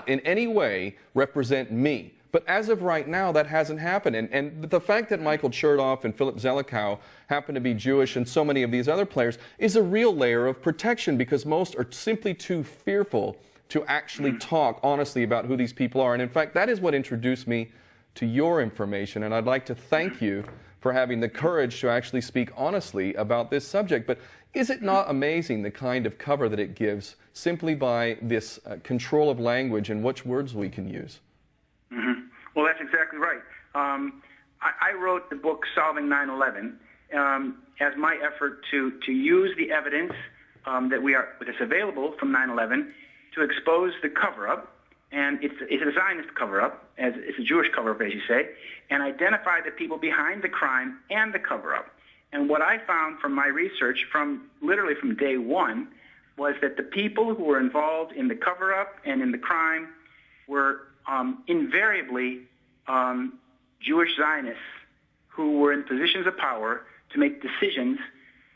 in any way represent me. But as of right now, that hasn't happened. And the fact that Michael Chertoff and Philip Zelikow happen to be Jewish and so many of these other players is a real layer of protection, because most are simply too fearful to actually talk honestly about who these people are. And in fact, that is what introduced me to your information. And I'd like to thank you for having the courage to actually speak honestly about this subject. But is it not amazing the kind of cover that it gives simply by this control of language and which words we can use? Mm-hmm. Well, that's exactly right. I wrote the book Solving 9/11 as my effort to use the evidence that's available from 9/11 to expose the cover-up, and it's a Zionist cover-up, as it's a Jewish cover-up, as you say, and identify the people behind the crime and the cover-up. And what I found from my research, literally from day one, was that the people who were involved in the cover-up and in the crime were invariably Jewish Zionists who were in positions of power to make decisions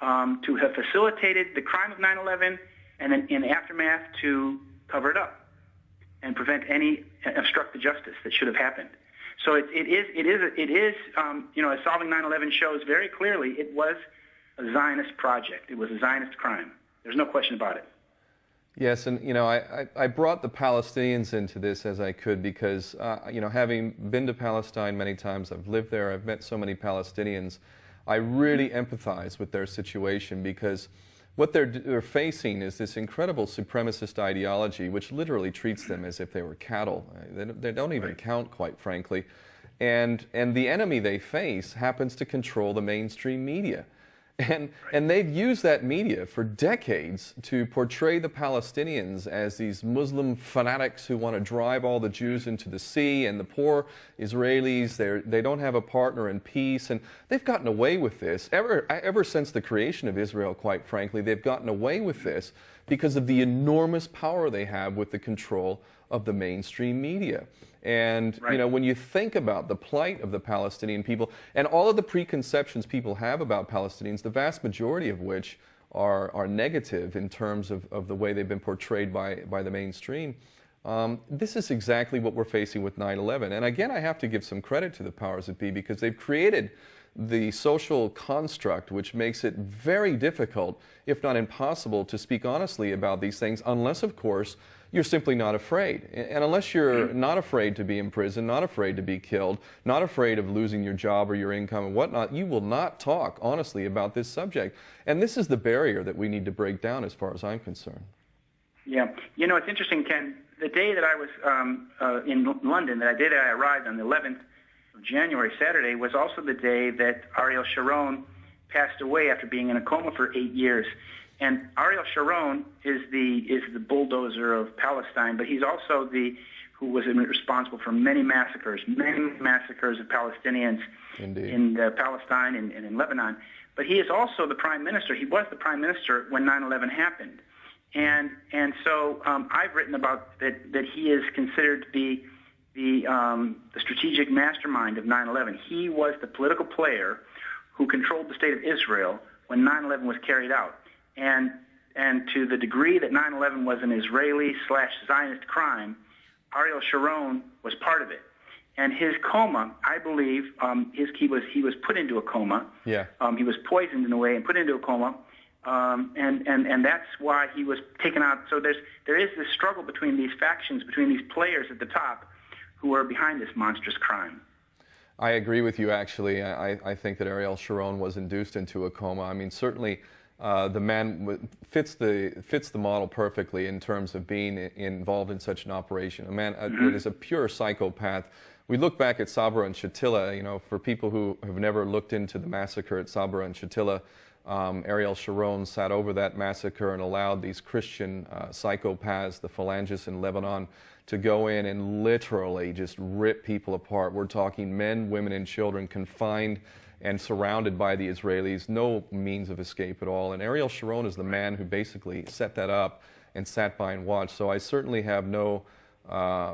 to have facilitated the crime of 9/11 and then in the aftermath to cover it up and prevent any obstruct the justice that should have happened. So it is as Solving 9/11 shows very clearly, it was a Zionist project. It was a Zionist crime. There's no question about it. Yes, and I brought the Palestinians into this as I could because, having been to Palestine many times, I've lived there, I've met so many Palestinians, I really empathize with their situation, because what they're facing is this incredible supremacist ideology which literally treats them as if they were cattle. They don't even count, quite frankly. And the enemy they face happens to control the mainstream media. And they've used that media for decades to portray the Palestinians as these Muslim fanatics who want to drive all the Jews into the sea, and the poor Israelis, they don't have a partner in peace. And they've gotten away with this. Ever since the creation of Israel, quite frankly, they've gotten away with this because of the enormous power they have with the control of the mainstream media. And, when you think about the plight of the Palestinian people and all of the preconceptions people have about Palestinians, the vast majority of which are negative in terms of the way they've been portrayed by the mainstream, this is exactly what we're facing with 9/11. And again, I have to give some credit to the powers that be, because they've created the social construct which makes it very difficult, if not impossible, to speak honestly about these things, unless, of course, you're simply not afraid. And unless you're not afraid to be imprisoned, not afraid to be killed, not afraid of losing your job or your income and whatnot, you will not talk honestly about this subject. And this is the barrier that we need to break down, as far as I'm concerned. Yeah. It's interesting, Ken. The day that I was in London, I arrived on the 11th of January, Saturday, was also the day that Ariel Sharon passed away after being in a coma for 8 years. And Ariel Sharon is the bulldozer of Palestine, but he's also who was responsible for many massacres of Palestinians in Palestine and in Lebanon. But he is also the prime minister. He was the prime minister when 9/11 happened. And so I've written about that he is considered to be the strategic mastermind of 9/11. He was the political player who controlled the state of Israel when 9/11 was carried out. And to the degree that 9/11 was an Israeli/Zionist crime, Ariel Sharon was part of it. And his coma, I believe, he was put into a coma. Yeah. He was poisoned in a way and put into a coma. And that's why he was taken out. So there is this struggle between these factions, between these players at the top who are behind this monstrous crime. I agree with you, actually. I think that Ariel Sharon was induced into a coma. I mean, certainly the man fits the model perfectly in terms of being involved in such an operation. A man that is a pure psychopath. We look back at Sabra and Shatila, you know, for people who have never looked into the massacre at Sabra and Shatila, Ariel Sharon sat over that massacre and allowed these Christian psychopaths, the phalangists in Lebanon, to go in and literally just rip people apart. We're talking men, women, and children confined and surrounded by the Israelis, no means of escape at all. And Ariel Sharon is the man who basically set that up and sat by and watched. So I certainly have no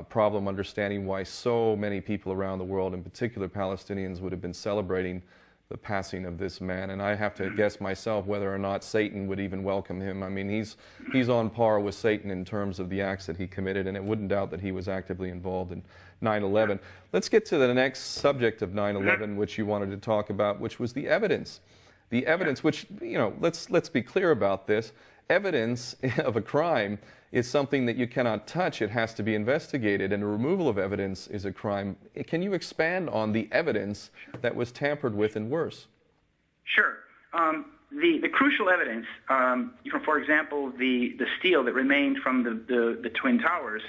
problem understanding why so many people around the world, in particular Palestinians, would have been celebrating the passing of this man. And I have to guess myself whether or not Satan would even welcome him. I mean, he's on par with Satan in terms of the acts that he committed, and it wouldn't doubt that he was actively involved in 9/11. Let's get to the next subject of 9/11, which you wanted to talk about, which was the evidence. The evidence, which, you know, let's be clear about this. Evidence of a crime is something that you cannot touch. It has to be investigated, and the removal of evidence is a crime. Can you expand on the evidence that was tampered with and worse? Sure. The crucial evidence, for example, the steel that remained from the Twin Towers,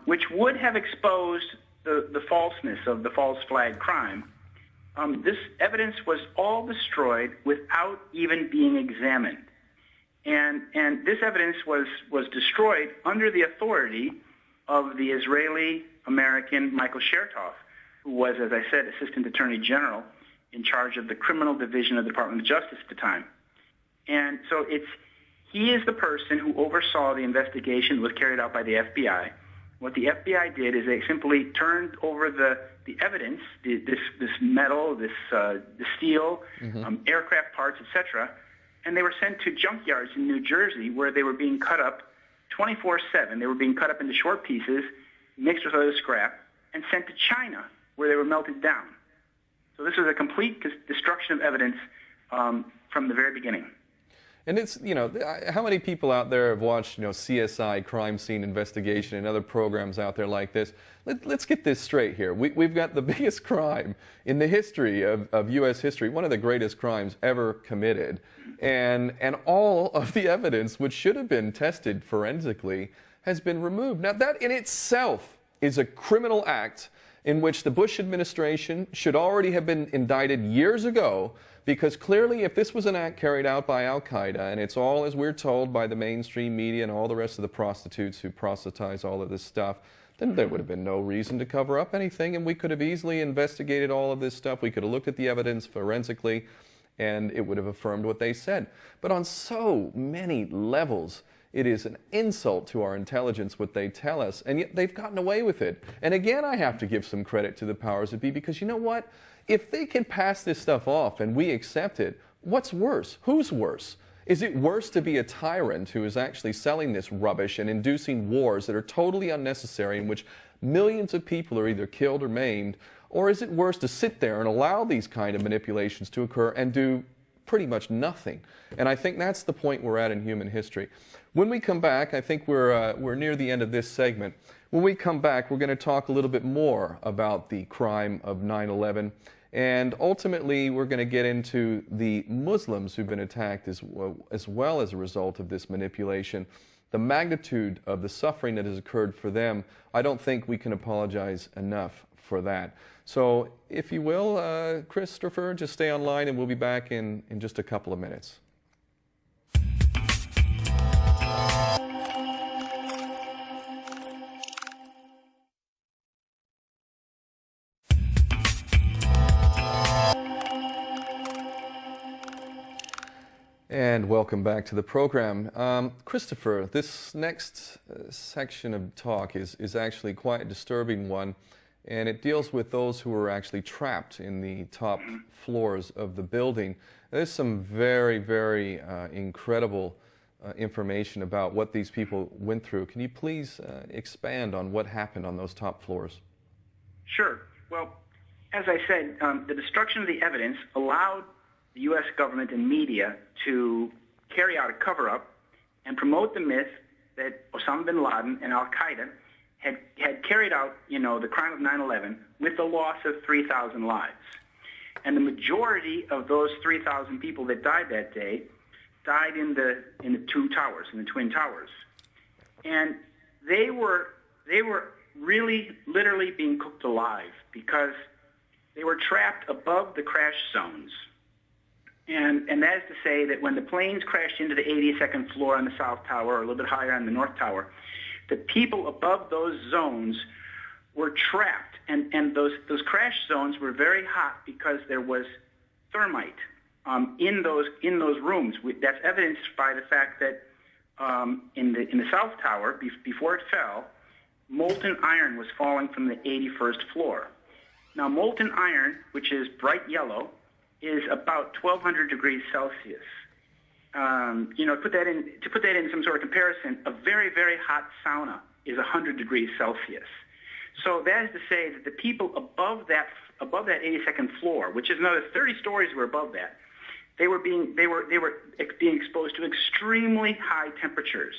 which would have exposed the falseness of the false flag crime, this evidence was all destroyed without even being examined. And this evidence was destroyed under the authority of the Israeli-American Michael Chertoff, who was, as I said, Assistant Attorney General in charge of the Criminal Division of the Department of Justice at the time. And so he is the person who oversaw the investigation that was carried out by the FBI. What the FBI did is they simply turned over the evidence, this metal, this steel, aircraft parts, etc., and they were sent to junkyards in New Jersey where they were being cut up 24/7. They were being cut up into short pieces, mixed with other scrap, and sent to China where they were melted down. So this was a complete destruction of evidence from the very beginning. And it's, you know, how many people out there have watched, you know, CSI, Crime Scene Investigation, and other programs out there like this? Let's get this straight here. We've got the biggest crime in the history of U.S. history, one of the greatest crimes ever committed. And all of the evidence, which should have been tested forensically, has been removed. Now, that in itself is a criminal act in which the Bush administration should already have been indicted years ago, because clearly if this was an act carried out by Al-Qaeda, and it's all, as we're told by the mainstream media and all the rest of the prostitutes who proselytize all of this stuff, then there would have been no reason to cover up anything, and we could have easily investigated all of this stuff. We could have looked at the evidence forensically, and it would have affirmed what they said. But on so many levels, it is an insult to our intelligence what they tell us, and yet they've gotten away with it. And again, I have to give some credit to the powers that be, because you know what? If they can pass this stuff off and we accept it, what's worse? Who's worse? Is it worse to be a tyrant who is actually selling this rubbish and inducing wars that are totally unnecessary, in which millions of people are either killed or maimed, or is it worse to sit there and allow these kind of manipulations to occur and do pretty much nothing? And I think that's the point we're at in human history. When we come back, I think we're near the end of this segment. When we come back, we're going to talk a little bit more about the crime of 9/11, and ultimately we're going to get into the Muslims who've been attacked as well as a result of this manipulation. The magnitude of the suffering that has occurred for them, I don't think we can apologize enough for that. So if you will, Christopher, just stay online and we'll be back in just a couple of minutes. And welcome back to the program. Christopher, this next section of talk is actually quite a disturbing one, and it deals with those who are actually trapped in the top floors of the building. There's some very, very incredible information about what these people went through. Can you please expand on what happened on those top floors? Sure. Well, as I said, the destruction of the evidence allowed the U.S. government and media to carry out a cover-up and promote the myth that Osama bin Laden and al-Qaeda had carried out, the crime of 9/11 with the loss of 3,000 lives. And the majority of those 3,000 people that died that day died in the two towers, in the Twin Towers. And they were really, literally being cooked alive because they were trapped above the crash zones. And that is to say that when the planes crashed into the 82nd floor on the South Tower, or a little bit higher on the North Tower, the people above those zones were trapped. And those crash zones were very hot because there was thermite in those rooms. That's evidenced by the fact that in the South Tower, before it fell, molten iron was falling from the 81st floor. Now, molten iron, which is bright yellow, is about 1,200 degrees Celsius. To put that in some sort of comparison, a very, very hot sauna is 100 degrees Celsius. So that is to say that the people above that 82nd floor, which is another 30 stories were above that, they were being exposed to extremely high temperatures,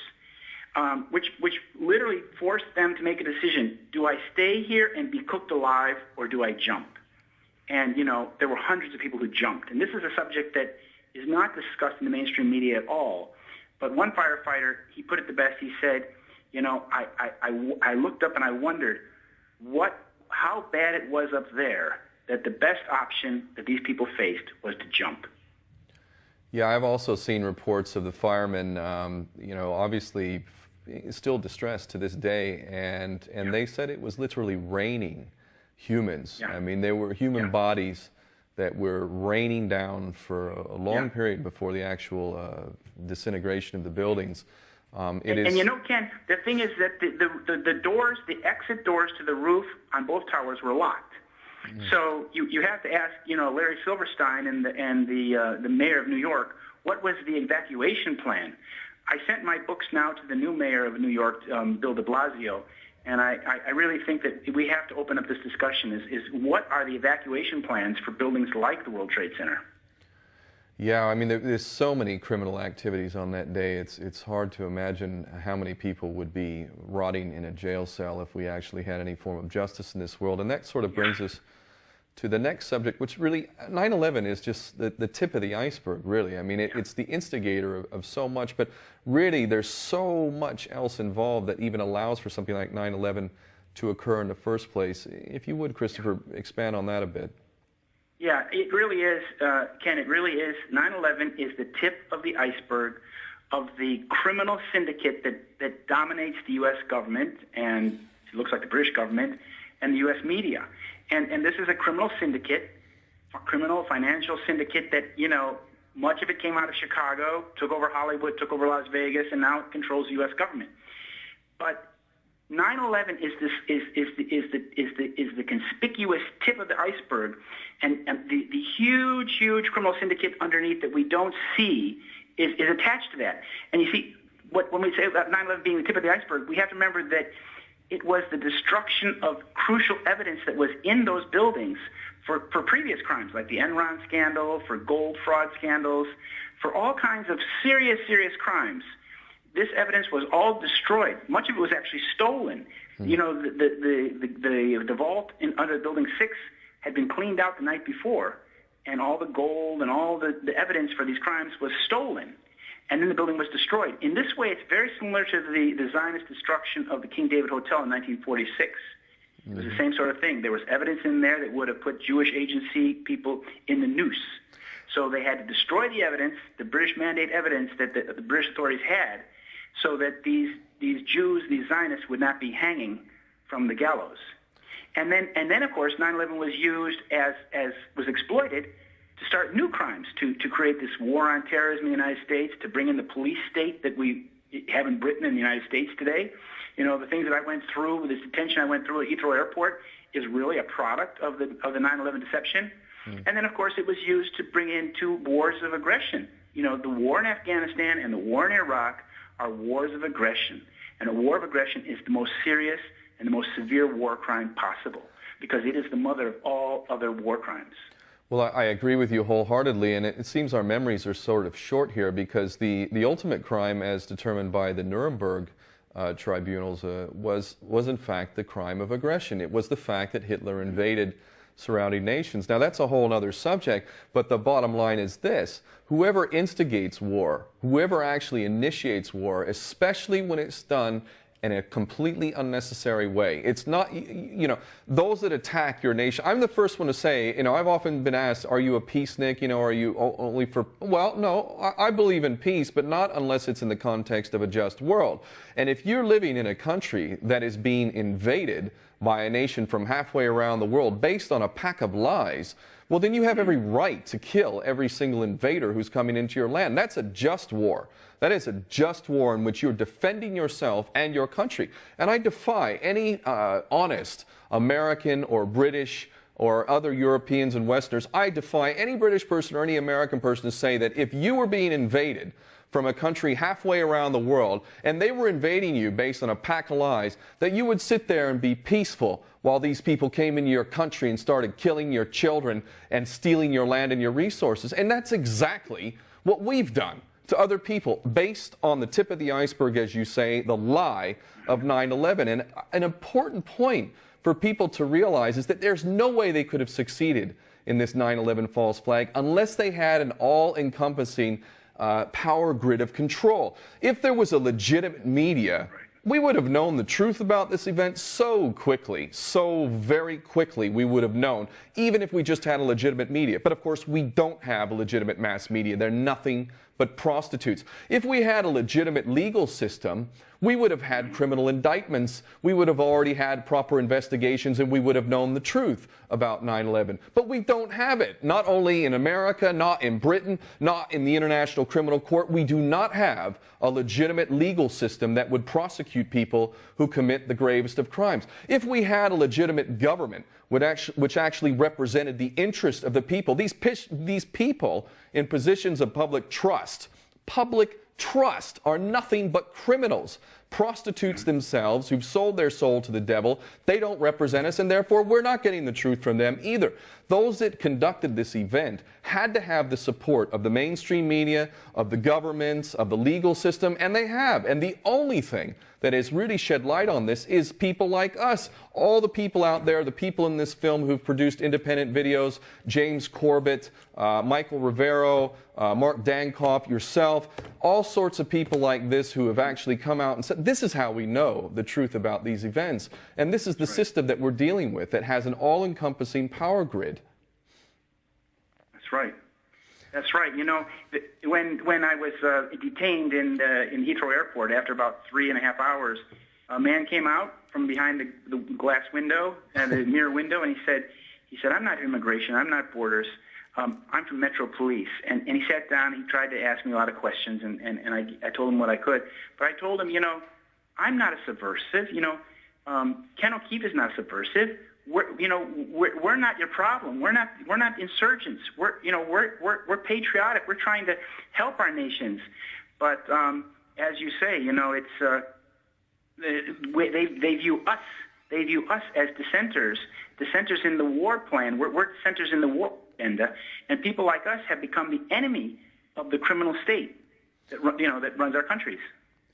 which literally forced them to make a decision: do I stay here and be cooked alive, or do I jump? And there were hundreds of people who jumped. And this is a subject that is not discussed in the mainstream media at all. But one firefighter, he put it the best. He said, I looked up and I wondered how bad it was up there that the best option that these people faced was to jump. Yeah, I've also seen reports of the firemen, obviously still distressed to this day, and they said it was literally raining humans. Yeah. I mean, there were human bodies that were raining down for a long period before the actual disintegration of the buildings. Ken, the thing is that the doors, the exit doors to the roof on both towers were locked. So you have to ask, Larry Silverstein and the mayor of New York, what was the evacuation plan? I sent my books now to the new mayor of New York, Bill de Blasio, and I really think that we have to open up this discussion is what are the evacuation plans for buildings like the World Trade Center? Yeah, I mean, there's so many criminal activities on that day. It's hard to imagine how many people would be rotting in a jail cell if we actually had any form of justice in this world. And that sort of brings us to the next subject, which really, 9/11 is just the tip of the iceberg, really. I mean, it's the instigator of so much, but really there's so much else involved that even allows for something like 9/11 to occur in the first place. If you would, Christopher, expand on that a bit. Yeah, it really is, Ken, it really is. 9/11 is the tip of the iceberg of the criminal syndicate that dominates the U.S. government, and it looks like the British government, and the U.S. media. And this is a criminal syndicate, a criminal financial syndicate that, much of it came out of Chicago, took over Hollywood, took over Las Vegas, and now it controls the U.S. government. But 9/11 is the conspicuous tip of the iceberg, and the huge criminal syndicate underneath that we don't see is attached to that. And you see, when we say about 9/11 being the tip of the iceberg, we have to remember that it was the destruction of crucial evidence that was in those buildings for previous crimes, like the Enron scandal, for gold fraud scandals, for all kinds of serious crimes. This evidence was all destroyed. Much of it was actually stolen. The vault under Building 6 had been cleaned out the night before, and all the gold and all the evidence for these crimes was stolen. And then the building was destroyed. In this way, it's very similar to the Zionist destruction of the King David Hotel in 1946. It was the same sort of thing. There was evidence in there that would have put Jewish agency people in the noose. So they had to destroy the evidence, the British mandate evidence that the British authorities had, so that these Jews, these Zionists, would not be hanging from the gallows. And then of course, 9/11 was used was exploited to start new crimes, to create this war on terrorism in the United States, to bring in the police state that we have in Britain and the United States today. You know, the things that I went through, this detention I went through at Heathrow Airport is really a product of the 9/11 deception. And then, of course, it was used to bring in two wars of aggression. You know, the war in Afghanistan and the war in Iraq are wars of aggression. And a war of aggression is the most serious and the most severe war crime possible because it is the mother of all other war crimes. Well, I agree with you wholeheartedly, and it seems our memories are sort of short here because the ultimate crime as determined by the Nuremberg tribunals was in fact the crime of aggression. It was the fact that Hitler invaded surrounding nations. Now that's a whole other subject, but the bottom line is this: whoever instigates war, whoever actually initiates war, especially when it's done in a completely unnecessary way. It's not, you know, those that attack your nation. I'm the first one to say, you know, I've often been asked, are you a peacenik? You know, are you only for, well, no, I believe in peace, but not unless it's in the context of a just world. And if you're living in a country that is being invaded by a nation from halfway around the world based on a pack of lies, well, then you have every right to kill every single invader who's coming into your land. That's a just war. That is a just war in which you're defending yourself and your country. And I defy any honest American or British or other Europeans and Westerners, I defy any British person or any American person to say that if you were being invaded from a country halfway around the world and they were invading you based on a pack of lies, that you would sit there and be peaceful while these people came into your country and started killing your children and stealing your land and your resources. And that's exactly what we've done to other people based on the tip of the iceberg, as you say, the lie of 9/11. And an important point for people to realize is that there's no way they could have succeeded in this 9/11 false flag unless they had an all-encompassing power grid of control. If there was a legitimate media, we would have known the truth about this event so quickly, so very quickly we would have known, even if we just had a legitimate media. But of course, we don't have a legitimate mass media. They're nothing but prostitutes. If we had a legitimate legal system, we would have had criminal indictments, we would have already had proper investigations, and we would have known the truth about 9/11. But we don't have it. Not only in America, not in Britain, not in the International Criminal Court. We do not have a legitimate legal system that would prosecute people who commit the gravest of crimes. If we had a legitimate government which actually represented the interest of the people, these people in positions of public trust are nothing but criminals, prostitutes themselves who've sold their soul to the devil. They don't represent us, and therefore we're not getting the truth from them either. Those that conducted this event had to have the support of the mainstream media, of the governments, of the legal system, and they have. And the only thing that has really shed light on this is people like us. All the people out there, the people in this film who've produced independent videos, James Corbett, Michael Rivero, Mark Dankoff, yourself, all sorts of people like this who have actually come out and said, this is how we know the truth about these events. And this is the system that we're dealing with that has an all-encompassing power grid. That's right. That's right. You know, when I was detained in Heathrow Airport, after about 3.5 hours, a man came out from behind the glass window, the mirror window, and he said, I'm not immigration, I'm not borders, I'm from Metro Police. And he sat down, he tried to ask me a lot of questions, and I told him what I could. But I told him, you know, I'm not a subversive. You know, Ken O'Keefe is not a subversive. We're not your problem. We're not insurgents. We're patriotic. We're trying to help our nations. But as you say, you know, it's they view us as dissenters in the war plan. We're dissenters in the war agenda, and people like us have become the enemy of the criminal state that runs our countries.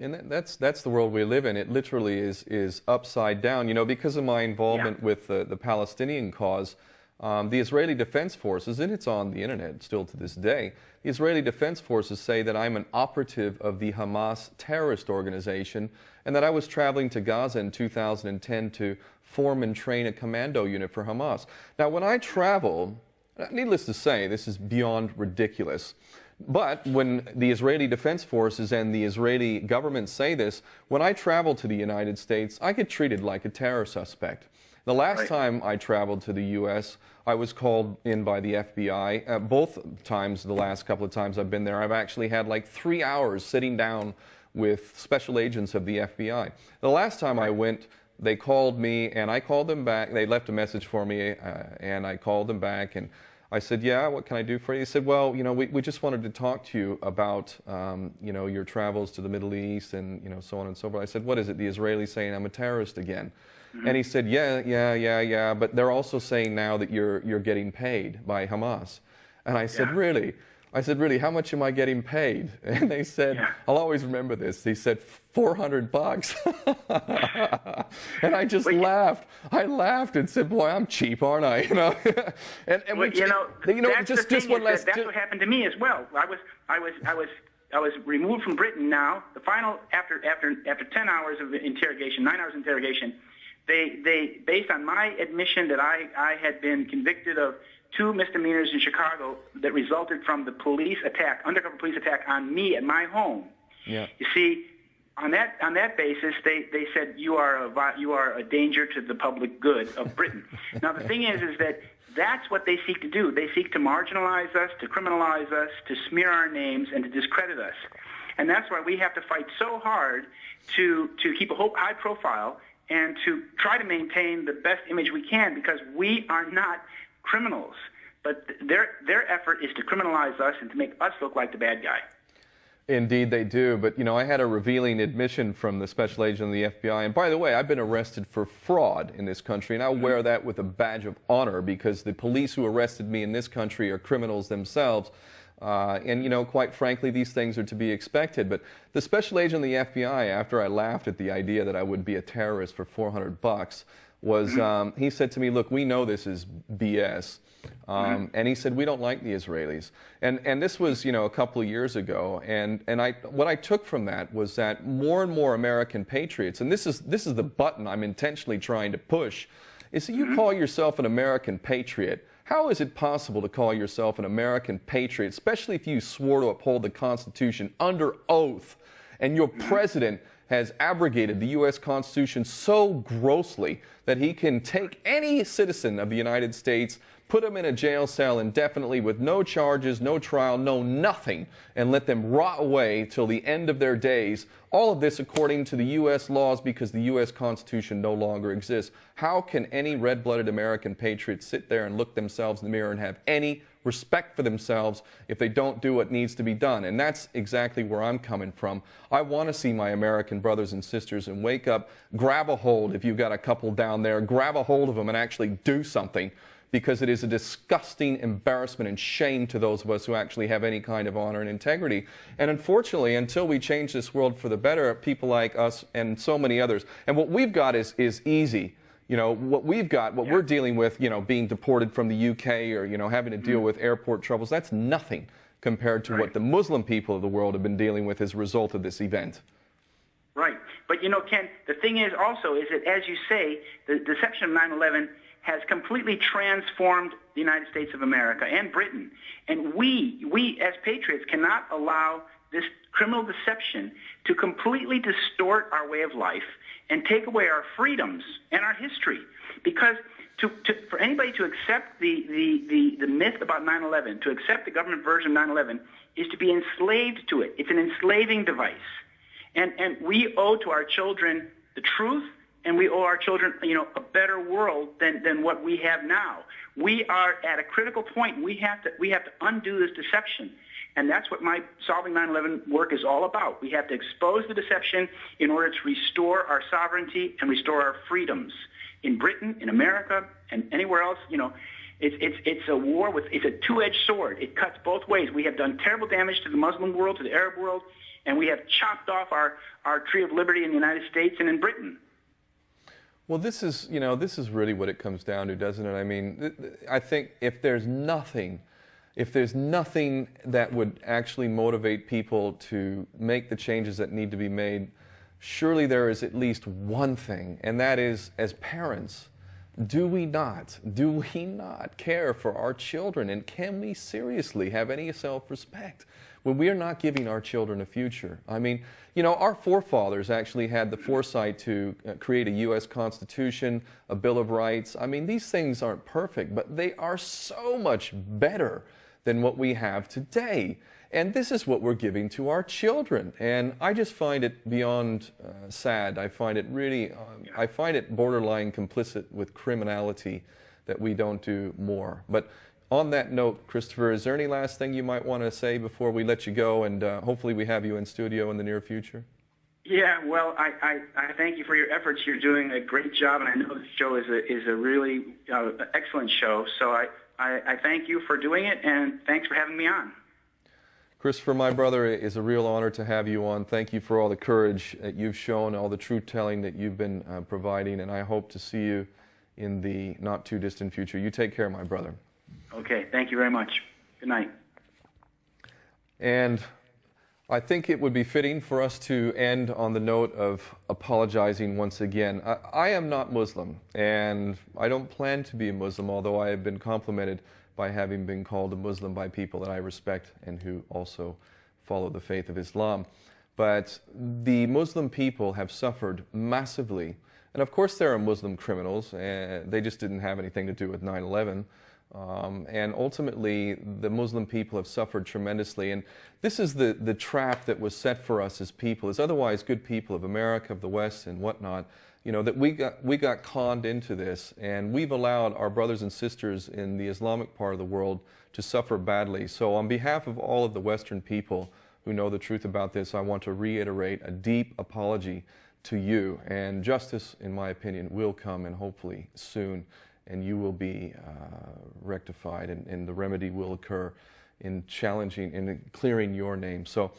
And that's the world we live in. It literally is upside down. You know, because of my involvement with the Palestinian cause, the Israeli Defense Forces, and it's on the internet still to this day, the Israeli Defense Forces say that I'm an operative of the Hamas terrorist organization and that I was traveling to Gaza in 2010 to form and train a commando unit for Hamas. Now, when I travel, needless to say, this is beyond ridiculous. But when the Israeli Defense Forces and the Israeli government say this, when I travel to the United States, I get treated like a terror suspect. The last time I traveled to the U.S., I was called in by the FBI. Both times, the last couple of times I've been there, I've actually had like 3 hours sitting down with special agents of the FBI. The last time I went, they called me and I called them back. They left a message for me and I called them back and I said, yeah, what can I do for you? He said, well, you know, we just wanted to talk to you about, you know, your travels to the Middle East and, you know, so on and so forth. I said, what is it? The Israelis saying I'm a terrorist again. And he said, yeah, but they're also saying now that you're getting paid by Hamas. And I said, really? I said, really, how much am I getting paid? And they said, I'll always remember this. He said, $400. And I just laughed. I laughed and said, boy, I'm cheap, aren't I? You know, and well, just one last. That's what happened to me as well. I was removed from Britain. Now the final after 10 hours of interrogation, 9 hours of interrogation, they based on my admission that I had been convicted of 2 misdemeanors in Chicago that resulted from the undercover police attack on me at my home. Yeah. You see, on that basis, they said you are a danger to the public good of Britain. Now the thing is that that's what they seek to do. They seek to marginalize us, to criminalize us, to smear our names, and to discredit us. And that's why we have to fight so hard to keep a high profile and to try to maintain the best image we can, because we are not criminals. But their effort is to criminalize us and to make us look like the bad guy. Indeed they do, but you know, I had a revealing admission from the special agent of the FBI, and by the way, I've been arrested for fraud in this country, and I wear that with a badge of honor because the police who arrested me in this country are criminals themselves, and you know, quite frankly, these things are to be expected. But the special agent of the FBI, after I laughed at the idea that I would be a terrorist for $400, was he said to me, look, we know this is BS. And he said, we don't like the Israelis. And this was, you know, a couple of years ago. And what I took from that was that more and more American patriots, and this is the button I'm intentionally trying to push, is that you call yourself an American patriot. How is it possible to call yourself an American patriot, especially if you swore to uphold the Constitution under oath, and your president has abrogated the U.S. Constitution so grossly that he can take any citizen of the United States, put them in a jail cell indefinitely with no charges, no trial, no nothing, and let them rot away till the end of their days. All of this according to the U.S. laws because the U.S. Constitution no longer exists. How can any red-blooded American patriot sit there and look themselves in the mirror and have any respect for themselves if they don't do what needs to be done? And that's exactly where I'm coming from. I want to see my American brothers and sisters and wake up, grab a hold, if you've got a couple down there, grab a hold of them and actually do something, because it is a disgusting embarrassment and shame to those of us who actually have any kind of honor and integrity. And unfortunately, until we change this world for the better, people like us and so many others, and what we've got is easy. You know, what we've got, what we're dealing with, you know, being deported from the UK or, you know, having to deal with airport troubles, that's nothing compared to what the Muslim people of the world have been dealing with as a result of this event. Right. But, you know, Ken, the thing is also is that, as you say, the deception of 9/11 has completely transformed the United States of America and Britain. And we as patriots cannot allow this criminal deception to completely distort our way of life and take away our freedoms and our history. Because for anybody to accept the myth about 9/11, to accept the government version of 9/11, is to be enslaved to it. It's an enslaving device. And we owe to our children the truth, and we owe our children, you know, a better world than what we have now. We are at a critical point. We have to undo this deception. And that's what my Solving 9/11 work is all about. We have to expose the deception in order to restore our sovereignty and restore our freedoms in Britain, in America, and anywhere else. You know, it's a war it's a two-edged sword. It cuts both ways. We have done terrible damage to the Muslim world, to the Arab world, and we have chopped off our tree of liberty in the United States and in Britain. Well, this is really what it comes down to, doesn't it? I mean, I think if there's nothing that would actually motivate people to make the changes that need to be made, surely there is at least one thing, and that is, as parents, do we not care for our children, and can we seriously have any self-respect when we are not giving our children a future. I mean, you know, our forefathers actually had the foresight to create a U.S. Constitution, a Bill of Rights. I mean, these things aren't perfect, but they are so much better than what we have today. And this is what we're giving to our children. And I just find it beyond sad. I find it really, I find it borderline complicit with criminality that we don't do more. But on that note, Christopher, is there any last thing you might want to say before we let you go, and hopefully we have you in studio in the near future? Yeah, well, I thank you for your efforts. You're doing a great job, and I know this show is a really excellent show. So I thank you for doing it, and thanks for having me on. Christopher, my brother, it is a real honor to have you on. Thank you for all the courage that you've shown, all the truth-telling that you've been providing, and I hope to see you in the not-too-distant future. You take care, my brother. Okay, thank you very much. Good night. And I think it would be fitting for us to end on the note of apologizing once again. I am not Muslim, and I don't plan to be a Muslim, although I have been complimented by having been called a Muslim by people that I respect and who also follow the faith of Islam. But the Muslim people have suffered massively. And of course there are Muslim criminals, and they just didn't have anything to do with 9/11. And ultimately, the Muslim people have suffered tremendously. And this is the trap that was set for us as people, as otherwise good people of America, of the West, and whatnot, you know, that we got conned into this, and we've allowed our brothers and sisters in the Islamic part of the world to suffer badly. So on behalf of all of the Western people who know the truth about this, I want to reiterate a deep apology to you. And justice, in my opinion, will come, and hopefully soon, and you will be rectified, and the remedy will occur in challenging and clearing your name. So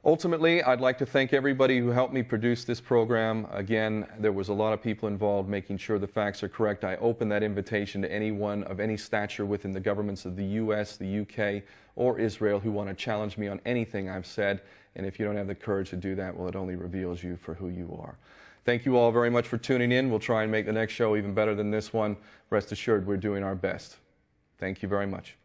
ultimately, I'd like to thank everybody who helped me produce this program. Again, there was a lot of people involved making sure the facts are correct. I open that invitation to anyone of any stature within the governments of the U.S., the U.K., or Israel who want to challenge me on anything I've said. And if you don't have the courage to do that, well, it only reveals you for who you are. Thank you all very much for tuning in. We'll try and make the next show even better than this one. Rest assured, we're doing our best. Thank you very much.